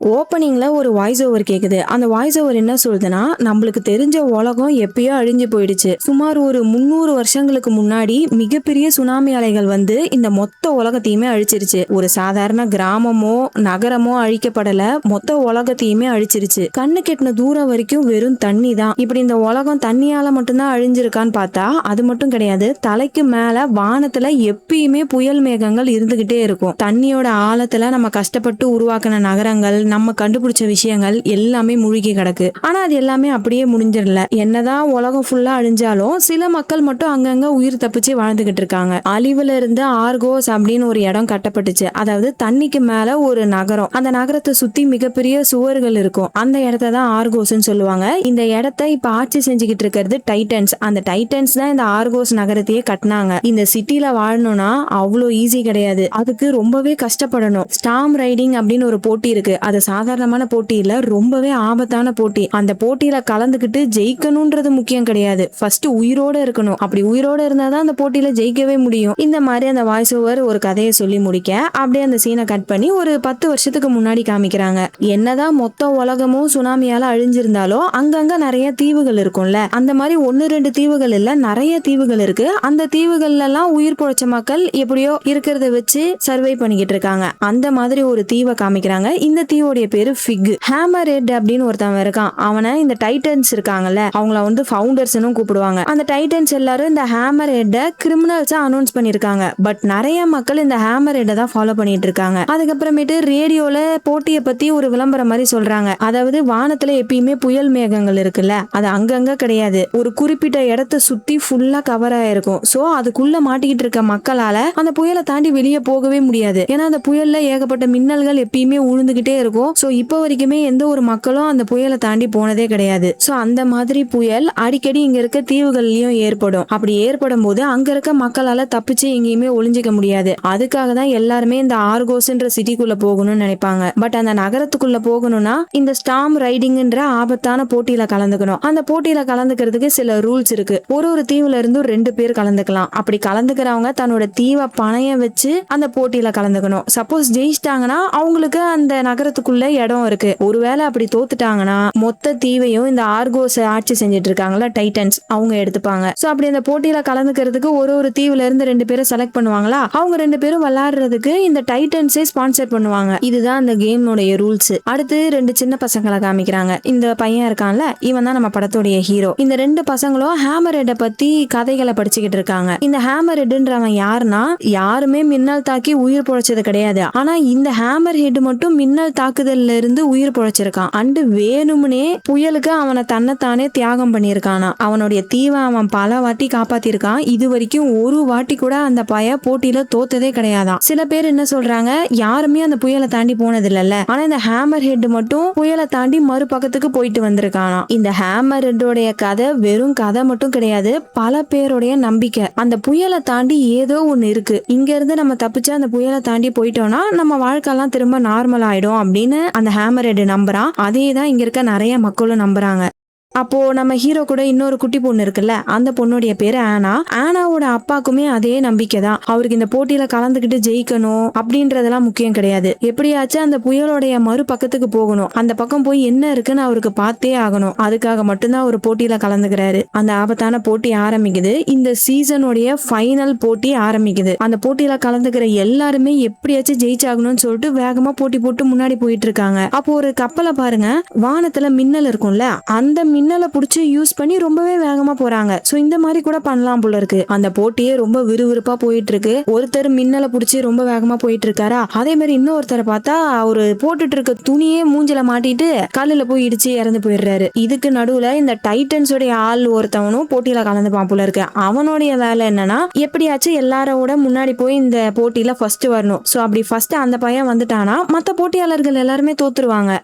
ஓப்பனிங்ல ஒரு voice over கேக்குது. அந்த வாய்ஸ் ஓவர் என்ன சொல்லுதுன்னா, நம்மளுக்கு தெரிஞ்ச உலகம் எப்பயோ அழிஞ்சு போயிடுச்சு. சுமார் ஒரு 300 வருஷங்களுக்கு முன்னாடி மிகப்பெரிய சுனாமி அலைகள் வந்து இந்த மொத்த உலகத்தையுமே அழிச்சிருச்சு. ஒரு சாதாரண கிராமமோ நகரமோ அழிக்கப்படல, மொத்த உலகத்தையுமே அழிச்சிருச்சு. கண்ணு கெட்டின தூரம் வரைக்கும் வெறும் தண்ணி தான். இப்படி இந்த உலகம் தண்ணியால மட்டும்தான் அழிஞ்சிருக்கான்னு பார்த்தா அது மட்டும் கிடையாது. தலைக்கு மேல வானத்துல எப்பயுமே புயல் மேகங்கள் இருந்துகிட்டே இருக்கும். தண்ணியோட ஆழத்துல நம்ம கஷ்டப்பட்டு உருவாக்கின நகரங்கள், நம்ம கண்டுபிடிச்ச விஷயங்கள் எல்லாமே மூழ்கி கிடக்கு. ஆனா அது எல்லாமே அப்படியே முடிஞ்சிடல. என்னதான் உலகம் ஃபுல்லா அழிஞ்சாலும் சில மக்கள் மட்டும் அங்கங்க உயிர் தப்பிச்சு வாழ்ந்துகிட்டு இருக்காங்க. அழிவுல இருந்து ஆர்கோஸ் அப்படின்னு ஒரு இடம் கட்டப்பட்டுச்சு. அதாவது தண்ணிக்கு மேல ஒரு நகரம். அந்த நகரத்தை சுத்தி மிகப்பெரிய சுவர்கள் இருக்கும். அந்த இடத்த தான் ஆர்கோஸ்ன்னு சொல்லுவாங்க. இந்த இடத்த இப்ப ஆட்சி செஞ்சுக்கிட்டு இருக்கிறது டைட்டன்ஸ். அந்த டைட்டன்ஸ் தான் இந்த ஆர்கோஸ் நகரத்தையே கட்டினாங்க. இந்த சிட்டில வாழணும்னா அவ்வளோ ஈஸி கிடையாது. அதுக்கு ரொம்பவே கஷ்டப்படணும். ஸ்டார்ம் ரைடிங் அப்படின்னு ஒரு போட்டி இருக்கு. அது சாதாரணமான போட்டி இல்ல, ரொம்பவே ஆபத்தான போட்டி. அந்த போட்டியில கலந்துக்கிட்டு ஜெயிக்கணும்ன்றது முக்கியம் கிடையாது. ஃபர்ஸ்ட் உயிரோட இருக்கணும். அப்படி உயிரோட இருந்தாதான் அந்த போட்டியில ஜெயிக்கவே முடியும். இந்த மாதிரி அந்த வாய்ஸ் ஓவர் ஒரு கதையை சொல்லி முடிக்க அப்படியே அந்த சீனை கட் பண்ணி ஒரு 10 வருஷத்துக்கு முன்னாடி காமிக்கிறாங்க. என்னதான் மொத்த உலகமும் சுனாமியால அழிஞ்சிருந்தாலும் அங்கங்க நிறைய தீவுகள் இருக்கும்ல, அந்த மாதிரி 1-2 தீவுகள் இல்ல, நிறைய தீவுகள் இருக்கு. அந்த தீவுகள்ல எல்லாம் உயிர் பொழைச்ச மக்கள் எப்படியோ இருக்கிறத வச்சு சர்வை பண்ணிக்கிட்டு இருக்காங்க. அந்த மாதிரி ஒரு தீவை காமிக்கிறாங்க. இந்த தீவோடைய பேரு ஃபிக். ஹேமர் ஹெட் அப்படின்னு ஒருத்தவன் இருக்கான். அவனை இந்த டைட்டன்ஸ் இருக்காங்கல்ல, அவங்கள வந்து ஃபவுண்டர்ஸ்னு கூப்பிடுவாங்க. அந்த டைட்டன்ஸ் எல்லாரும் இந்த ஹேமர் ஹெட்டை கிரிமினல்ஸா அனௌன்ஸ் பண்ணிருக்காங்க. பட் நிறைய மக்கள் இந்த ஹேமர் ஹெட்டை தான் ஃபாலோ பண்ணிட்டு இருக்காங்க. அதுக்கப்புறமேட்டு ரேடியோல போட்டியை பத்தி ஒரு விளம்பரம் மாதிரி சொல்றாங்க. அதாவது வானத்துல எப்பயுமே புயல் மேகங்கள் இருக்குல்ல, அது அங்கங்க கிடையாது, ஒரு குறிப்பிட்ட இடத்தை சுத்தி ஃபுல்லா கவர் ஆயிருக்கும். சோ அதுக்குள்ள மாட்டிக்கிட்டு இருக்க மக்களால அந்த புயலை தாண்டி வெளியே போகவே முடியாது. ஏன்னா அந்த புயல்ல ஏகப்பட்ட மின்னல்கள் எப்பயுமே உழுந்துகிட்டே இருக்கும். சோ இப்போ வரைக்குமே எந்த ஒரு மக்களும் அந்த புயலை தாண்டி போனதே கிடையாது. சோ அந்த மாதிரி புயல் அடிக்கடி இங்க இருக்க தீவுகள்லயும் ஏற்படும். அப்படி ஏற்படும் போது அங்க இருக்க மக்களால தப்பிச்சு எங்கேயுமே ஒளிஞ்சிக்க முடியாது. அதுக்காக தான் எல்லாருமே இந்த ஆர்கோஸ்ன்ற சிட்டிக்குள்ள போகணும்னு நினைப்பாங்க. பட் அந்த நகரத்துக்குள்ள போகணும்னா இந்த ஸ்டார்ம் ரைடிங்ன்ற ஆபத்தான போட்டியில கலந்துக்கணும். அந்த போட்டியில கலந்துக்கிறதுக்கு சில ரூல்ஸ் இருக்கு. ஒரு தீவுல இருந்து 2 பேர் கலந்துக்கலாம். அப்படி கலந்துக்கிறவங்க தன்னோட தீவை பணைய வச்சு அந்த போட்டியில கலந்துக்கணும். சப்போஸ் ஜெயிச்சிட்டாங்கன்னா அவங்களுக்கு அந்த நகரத்துக்குள்ள இடம் இருக்கு. ஒருவேளை அப்படி தோத்துட்டாங்கன்னா மொத்த தீவையும் இந்த ஆர்கோஸ் ஆட்சி செஞ்சுட்டு இருக்காங்கல்ல டைட்டன்ஸ், அவங்க எடுத்துப்பாங்க. சோ அப்படி அந்த போட்டியில கலந்துக்கிறதுக்கு ஒரு தீவுல இருந்து 2 பேரை செலக்ட் பண்ணுவாங்களா, அவங்க 2 பேரும் விளையாடுறதுக்கு இந்த டைட்டன்ஸே ஸ்பான்சர் பண்ணுவாங்க. இதுதான் அந்த கேமோடைய ரூல்ஸ். அடுத்து 2 சின்ன பசங்களை காமிக்கிறாங்க. இந்த பையன் இருக்கான்ல, இவன் தான் நம்ம படத்தோடைய ஹீரோ. இந்த 2 பசங்களும் ஹேமர் ஹெட்டை பத்தி கதைகளை படிச்சுக்கிட்டு இருக்காங்க. இந்த ஹேமர் ஹெட்ன்றவன் யாருன்னா, யாருமே மின்னல் தாக்கி உயிர் பொழைச்சது கிடையாது. ஆனா இந்த ஹேமர் ஹெட் மட்டும் மின்னல் தாக்குதல்ல இருந்து உயிர் பொழைச்சிருக்கான். அண்டு வேணும்னே புயலுக்கு அவனை தன்னைத்தானே தியாகம் பண்ணியிருக்கானா. அவனுடைய தீவை அவன் பல வாட்டி காப்பாத்திருக்கான். இது வரைக்கும் ஒரு வாட்டி கூட அந்த பைய போட்டியில தோத்ததே கிடையாதான். சில பேர் என்ன சொல்றாங்க, யாருமே அந்த புயலை தாண்டி போனது இல்லல்ல, ஆனா இந்த ஹேமர் ஹெட் மட்டும் புயலை தாண்டி மறுபக்கத்துக்கு போயிட்டு வந்திருக்கானா. இந்த ஹேமர் ஹெட்டோடைய கதை வெறும் கதை மட்டும் கிடையாது, பல பேருடைய நம்பிக்கை. அந்த புயலை தாண்டி ஏதோ ஒண்ணு இருக்கு, இங்க இருந்து நம்ம தப்பிச்சு அந்த புயலை தாண்டி போயிட்டோம்னா நம்ம வாழ்க்கைலாம் திரும்ப நார்மல் ஆயிடும் அப்படின்னு அந்த ஹேமர் ஹெட் நம்புறான். அதே தான் இங்க இருக்க நிறைய மக்களும் நம்புறாங்க. அப்போ நம்ம ஹீரோ கூட இன்னொரு குட்டி பொண்ணு இருக்குல்ல, அந்த பொண்ணுடைய பேரு ஆனா. ஆனாவோட அப்பாக்குமே அதே நம்பிக்கை தான். அவருக்கு இந்த போட்டியில கலந்துக்கிட்டு ஜெயிக்கணும் அப்படின்றதெல்லாம் முக்கியம் கிடையாது. எப்படியாச்சும் அந்த புயலோடைய மறுபக்கத்துக்கு போகணும், அந்த பக்கம் போய் என்ன இருக்குன்னு அவருக்கு பார்த்தே ஆகணும். அதுக்காக மட்டும்தான் ஒரு போட்டியில கலந்துக்கிறாரு. அந்த ஆபத்தான போட்டி ஆரம்பிக்குது. இந்த சீசனுடைய ஃபைனல் போட்டி ஆரம்பிக்குது. அந்த போட்டியில கலந்துக்கிற எல்லாருமே எப்படியாச்சும் ஜெயிச்சாகணும்னு சொல்லிட்டு வேகமா போட்டி போட்டு முன்னாடி போயிட்டு இருக்காங்க. அப்போ ஒரு கப்பலை பாருங்க, வானத்துல மின்னல் இருக்கும்ல, அந்த மின்னலை புடிச்சு யூஸ் பண்ணி ரொம்பவே வேகமா போறாங்க. சோ இந்த மாதிரி கூட பண்ணலாம் போல இருக்கு. அந்த போட்டியே ரொம்ப விறுவிறுப்பா போயிட்டு இருக்கு. ஒருத்தர் மின்னலை புடிச்சு ரொம்ப வேகமா போயிட்டு இருக்காரா, அதே மாதிரி இன்னொருத்தரை பார்த்தா அவரு போட்டுட்டு இருக்க துணியே மூஞ்சில மாட்டிட்டு கல்லுல போய் இடிச்சு இறந்து போயிடுறாரு. இதுக்கு நடுவுல இந்த டைட்டன்ஸோடைய ஆள் ஒருத்தவனும் போட்டியில கலந்துப்பான் போல இருக்கு. அவனுடைய வேலை என்னன்னா, எப்படியாச்சும் எல்லாரோட முன்னாடி போய் இந்த போட்டியில ஃபர்ஸ்ட் வரணும். சோ அப்படி ஃபர்ஸ்ட் அந்த பையன் வந்துட்டானா மத்த போட்டியாளர்கள் எல்லாருமே தோத்துருவாங்க.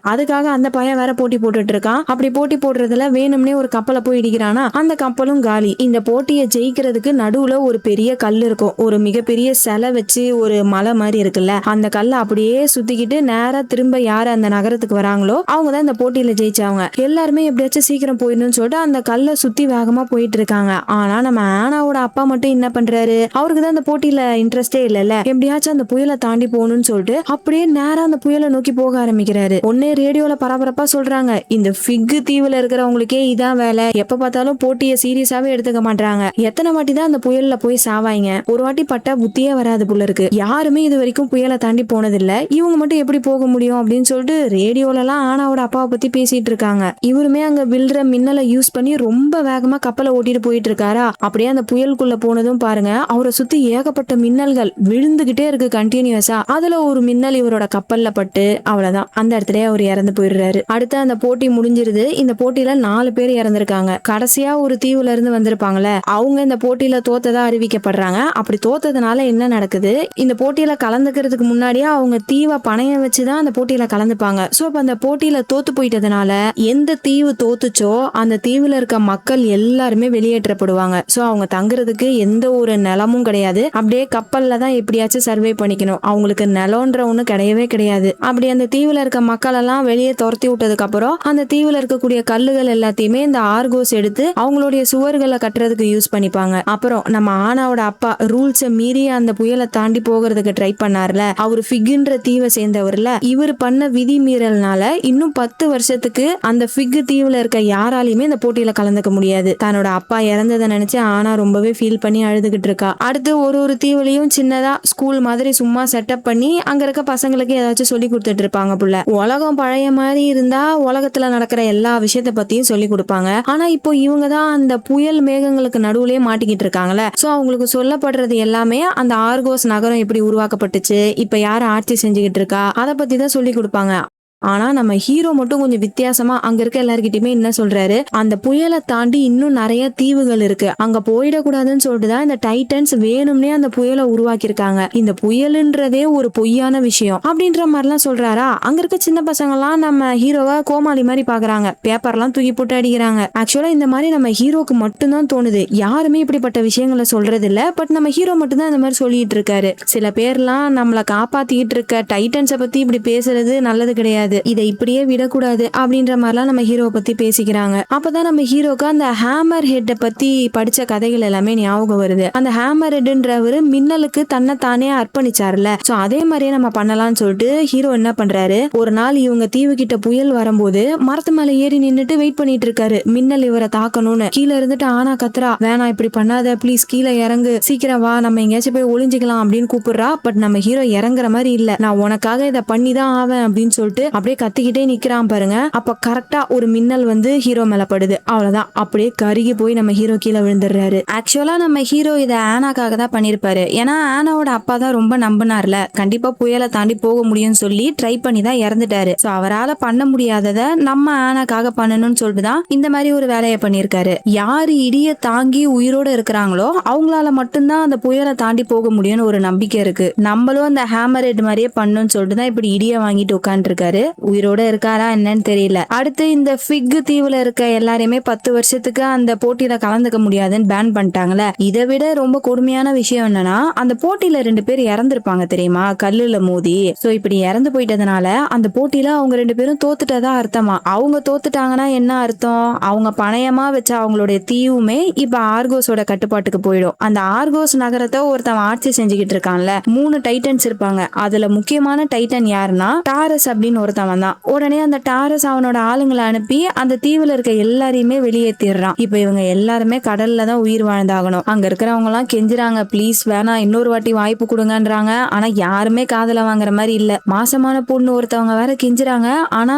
அதுக்காக அந்த பையன் வேற போட்டி போட்டுட்டு இருக்கான். அப்படி போட்டி போடுறதுல வேணும்னே ஒரு கப்பலை போய் இடிக்கிறானா, அந்த கப்பலும் காலி. இந்த போட்டியை ஜெயிக்கிறதுக்கு நடுவுல ஒரு பெரிய கல் இருக்கும். ஒரு மிகப்பெரிய சிலை வச்சு ஒரு மலை மாதிரி இருக்குல்ல, அந்த கல்லை அப்படியே சுத்திக்கிட்டு நேரா திரும்ப யாரு அந்த நகரத்துக்கு வராங்களோ அவங்க தான் இந்த போட்டியில ஜெயிச்சவங்க. எல்லாருமே எப்படியாச்சும் சீக்கிரம் போயிடணும்னு சொல்லிட்டு அந்த கல்லை சுத்தி வேகமா போயிட்டு இருக்காங்க. ஆனா நம்ம ஆனாவோட அப்பா மட்டும் என்ன பண்றாரு, அவருக்கு தான் அந்த போட்டியில இன்ட்ரெஸ்டே இல்லைல்ல, எப்படியாச்சும் அந்த புயலை தாண்டி போகணும்னு சொல்லிட்டு அப்படியே நேரா அந்த புயலை நோக்கி போக ஆரம்பிக்கிறாரு. ஒன்னே ரேடியோல பரபரப்பா சொல்றாங்க, இந்த ஃபிக் தீவுல இருக்கிறவங்களுக்கே இதான் வேலை, எப்ப பார்த்தாலும் போட்டியை சீரியஸாவே எடுத்துக்க மாட்டாங்க, எத்தனை வாட்டி தான் அந்த புயல்ல போய் சாவாங்க, ஒரு வாட்டி பட்டா புத்தியே வராது போல இருக்கு, யாருமே இது வரைக்கும் புயலை தாண்டி போனதில்ல, இவங்க மட்டும் எப்படி போக முடியும் அப்படின்னு சொல்லிட்டு ரேடியோல எல்லாம் ஆனாவோட அப்பாவை பத்தி பேசிட்டு இருக்காங்க. இவருமே அங்க வில்ற மின்னலை யூஸ் பண்ணி ரொம்ப வேகமா கப்பலை ஓட்டிட்டு போயிட்டு இருக்காரா. அப்படியே அந்த புயலுக்குள்ள போனதும் பாருங்க, அவரை சுத்தி ஏகப்பட்ட மின்னல்கள் விழுந்துகிட்டே இருக்கு கண்டினியூஸா. அதுல ஒரு மின்னல் இவரோட கப்பல்ல பட்டு அவ்வளவுதான், அந்த இடத்துல அவர் இறந்து போயிடுறாரு. அடுத்து அந்த போட்டி முடிஞ்சிருது. இந்த போட்டியில 4 பேர் இறந்திருக்காங்க. கடைசியா ஒரு தீவுல இருந்து வந்திருப்பாங்கல்ல, அவங்க இந்த போட்டியில தோத்ததா அறிவிக்கப்படுறாங்க. அப்படி தோத்ததுனால என்ன நடக்குது, இந்த போட்டியில கலந்துக்கிறதுக்கு முன்னாடியே அவங்க தீவை பணையம் வச்சுதான் அந்த போட்டியில கலந்துப்பாங்க. சோ அப்ப அந்த போட்டியில தோத்து போயிட்டதுனால எந்த தீவு தோத்துச்சோ அந்த தீவுல இருக்க மக்கள் எல்லாருமே வெளியேற்றப்படுவாங்க. சோ அவங்க தங்குறதுக்கு எந்த ஒரு நிலமும் கிடையாது. அப்படியே கப்பல்ல தான் எப்படியாச்சும் சர்வே பண்ணிக்கணும். அவங்களுக்கு நிலம்ன்ற ஒண்ணு கிடையவே கிடையாது. அப்படி அந்த தீவுல இருக்க மக்கள் எல்லாம் வெளியே துரத்தி விட்டதுக்கு அப்புறம் அந்த தீவுல இருக்கக்கூடிய கல்லுகள் எல்லாத்தையுமே இந்த ஆர்கோஸ் எடுத்து அவங்களுடைய சுவர்களை கட்டுறதுக்கு யூஸ் பண்ணிப்பாங்க. அப்புறம் நம்ம ஆனாவோட அப்பா ரூல்ஸை மீறி அந்த புயலை தாண்டி போகிறதுக்கு ட்ரை பண்ணார்ல, அவரு ஃபிக்ன்ற தீவை சேர்ந்தவர்ல, இவர் பண்ண விதி மீறல்னால இன்னும் 10 வருஷத்துக்கு அந்த ஃபிக் தீவுல இருக்க யாராலையுமே இந்த போட்டியில கலந்துக்க முடியாது. தன்னோட அப்பா இறந்ததை நினைச்சு ஆனா ரொம்பவே ஃபீல் பண்ணி அழுதுகிட்டு இருக்கா. அடுத்து ஒரு தீவுலையும் சின்னதா ஸ்கூல் மாதிரி சும்மா செட்டப் பண்ணி அங்க இருக்க பசங்களுக்கு ஏதாச்சும் சொல்லி கொடுத்துட்டு இருப்பாங்க புள்ள. உலகம் பழைய மாதிரி இருந்தா உலகத்துல நடக்கிற எல்லா விஷயத்த பத்தியும் சொல்லி கொடுப்பாங்க. ஆனா இப்போ இவங்க தான் அந்த புயல் மேகங்களுக்கு நடுவுலயே மாட்டிக்கிட்டு இருக்காங்கல்ல. சோ அவங்களுக்கு சொல்லப்படுறது எல்லாமே அந்த ஆர்கோஸ் நகரம் எப்படி உருவாக்கப்பட்டுச்சு, இப்ப யாரு ஆட்சி செஞ்சுக்கிட்டு இருக்கா, அதை பத்தி தான் சொல்லி கொடுப்பாங்க. ஆனா நம்ம ஹீரோ மட்டும் கொஞ்சம் வித்தியாசமா அங்க இருக்க எல்லார்கிட்டயுமே என்ன சொல்றாரு, அந்த புயலை தாண்டி இன்னும் நிறைய தீவுகள் இருக்கு, அங்க போயிடக்கூடாதுன்னு சொல்லிட்டுதான் இந்த டைட்டன்ஸ் வேணும்னே அந்த புயலை உருவாக்கியிருக்காங்க, இந்த புயலுன்றதே ஒரு பொய்யான விஷயம் அப்படின்ற மாதிரிலாம் சொல்றாரா. அங்க இருக்க சின்ன பசங்க எல்லாம் நம்ம ஹீரோவை கோமாளி மாதிரி பாக்குறாங்க, பேப்பர்லாம் தூக்கி போட்டு அடிக்கிறாங்க. ஆக்சுவலா இந்த மாதிரி நம்ம ஹீரோக்கு மட்டும்தான் தோணுது, யாருமே இப்படிப்பட்ட விஷயங்களை சொல்றது இல்ல. பட் நம்ம ஹீரோ மட்டும்தான் இந்த மாதிரி சொல்லிட்டு இருக்காரு. சில பேர்லாம் நம்மளை காப்பாத்திக்கிட்டு இருக்க டைட்டன்ஸை பத்தி இப்படி பேசுறது நல்லது கிடையாது, இதை இப்படியே விடக்கூடாது அப்படின்ற மாதிரிலாம் நம்ம ஹீரோ பத்தி பேசிக்கிறாங்க. அப்பதான் நம்ம ஹீரோக்கு அந்த ஹேமர் ஹெட்டை பத்தி படிச்ச கதைகள் எல்லாமே ஞாபகம் வருது. அந்த ஹேமர் ஹெட்ன்றவரு மின்னலுக்கு தன்னை தானே அர்ப்பணிச்சார்ல, சோ அதே மாதிரியே நம்ம பண்ணலாம்னு சொல்லிட்டு ஹீரோ என்ன பண்றாரு, ஒரு நாள் இவங்க தீவு கிட்ட புயல் வரும்போது மரத்து மேல ஏறி நின்னுட்டு வெயிட் பண்ணிட்டு இருக்காரு, மின்னல் இவரை தாக்கணும்னு. கீழே இருந்துட்டு ஆனா கத்துறா, வேணாம் இப்படி பண்ணாத ப்ளீஸ், கீழே இறங்கு, சீக்கிரம் வா, நம்ம எங்கேயாச்சும் போய் ஒளிஞ்சுக்கலாம் அப்படின்னு கூப்பிடுறா. பட் நம்ம ஹீரோ இறங்குற மாதிரி இல்ல, நான் உனக்காக இதை பண்ணிதான் ஆவேன் அப்படின்னு சொல்லிட்டு அப்படியே கத்திக்கிட்டே நிக்கிறான் பாருங்க. அப்ப கரெக்டா ஒரு மின்னல் வந்து ஹீரோ மேல படுது, அவ்வளவுதான், அப்படியே கருகி போய் நம்ம ஹீரோ கீழே விழுந்துடுறாரு. ஆக்சுவலா நம்ம ஹீரோ இதை ஆனாக்காக தான் பண்ணிருப்பாரு. ஏன்னா ஆனாவோட அப்பா தான் ரொம்ப நம்பினார்ல, கண்டிப்பா புயலை தாண்டி போக முடியும்னு சொல்லி ட்ரை பண்ணி தான் இறந்துட்டாரு. சோ அவரால் பண்ண முடியாததை நம்ம ஆனாக்காக பண்ணணும்னு சொல்லிட்டு தான் இந்த மாதிரி ஒரு வேலையை பண்ணிருக்காரு. யாரு இடிய தாங்கி உயிரோட இருக்கிறாங்களோ அவங்களால மட்டும்தான் அந்த புயலை தாண்டி போக முடியும்னு ஒரு நம்பிக்கை இருக்கு. நம்மளும் அந்த ஹேமர் ஹெட் மாதிரியே பண்ணணும்னு சொல்லிட்டு தான் இப்படி இடிய வாங்கிட்டு உட்கார்ந்து இருக்காரு. உயிரோட இருக்காரா என்னன்னு தெரியல. அடுத்து இந்த ஃபிக் தீவுல இருக்க எல்லாரையுமே 10 வருஷத்துக்கு அந்த போட்டியில கலந்துக்க முடியாதுன்னு பேன் பண்ணிட்டாங்கல்ல. இதை விட ரொம்ப கொடுமையான விஷயம் என்னன்னா, அந்த போட்டியில 2 பேர் இறந்திருப்பாங்க தெரியுமா, கல்லுல மோதி. சோ இப்படி இறந்து போயிட்டதுனால அந்த போட்டியில அவங்க 2 பேரும் தோத்துட்டதா அர்த்தமா. அவங்க தோத்துட்டாங்கன்னா என்ன அர்த்தம், அவங்க பணையமா வச்ச அவங்களுடைய தீவுமே இப்ப ஆர்கோஸோட கட்டுப்பாட்டுக்கு போயிடும். அந்த ஆர்கோஸ் நகரத்தை ஒருத்தன் ஆட்சி செஞ்சுக்கிட்டு இருக்கான்ல, 3 டைட்டன்ஸ் இருப்பாங்க. அதுல முக்கியமான டைட்டன் யாருன்னா டாரஸ் அப்படின்னு ஒருத்தவன் தான். உடனே அந்த டாரஸ் அவனோட ஆளுங்களை அனுப்பி அந்த தீவுல இருக்க எல்லாரையுமே வெளியேற்றிடுறான். இப்ப இவங்க எல்லாருமே கடல்ல தான் உயிர் வாழ்ந்தாகணும். அங்க இருக்கிறவங்க எல்லாம் கெஞ்சுறாங்க, ப்ளீஸ் வேணாம், இன்னொரு வாட்டி வாய்ப்பு கொடுங்கன்றாங்க. ஆனா யாருமே காதல வாங்குற மாதிரி இல்ல. மாசமான பொண்ணு ஒருத்தவங்க வேற கெஞ்சுறாங்க, ஆனா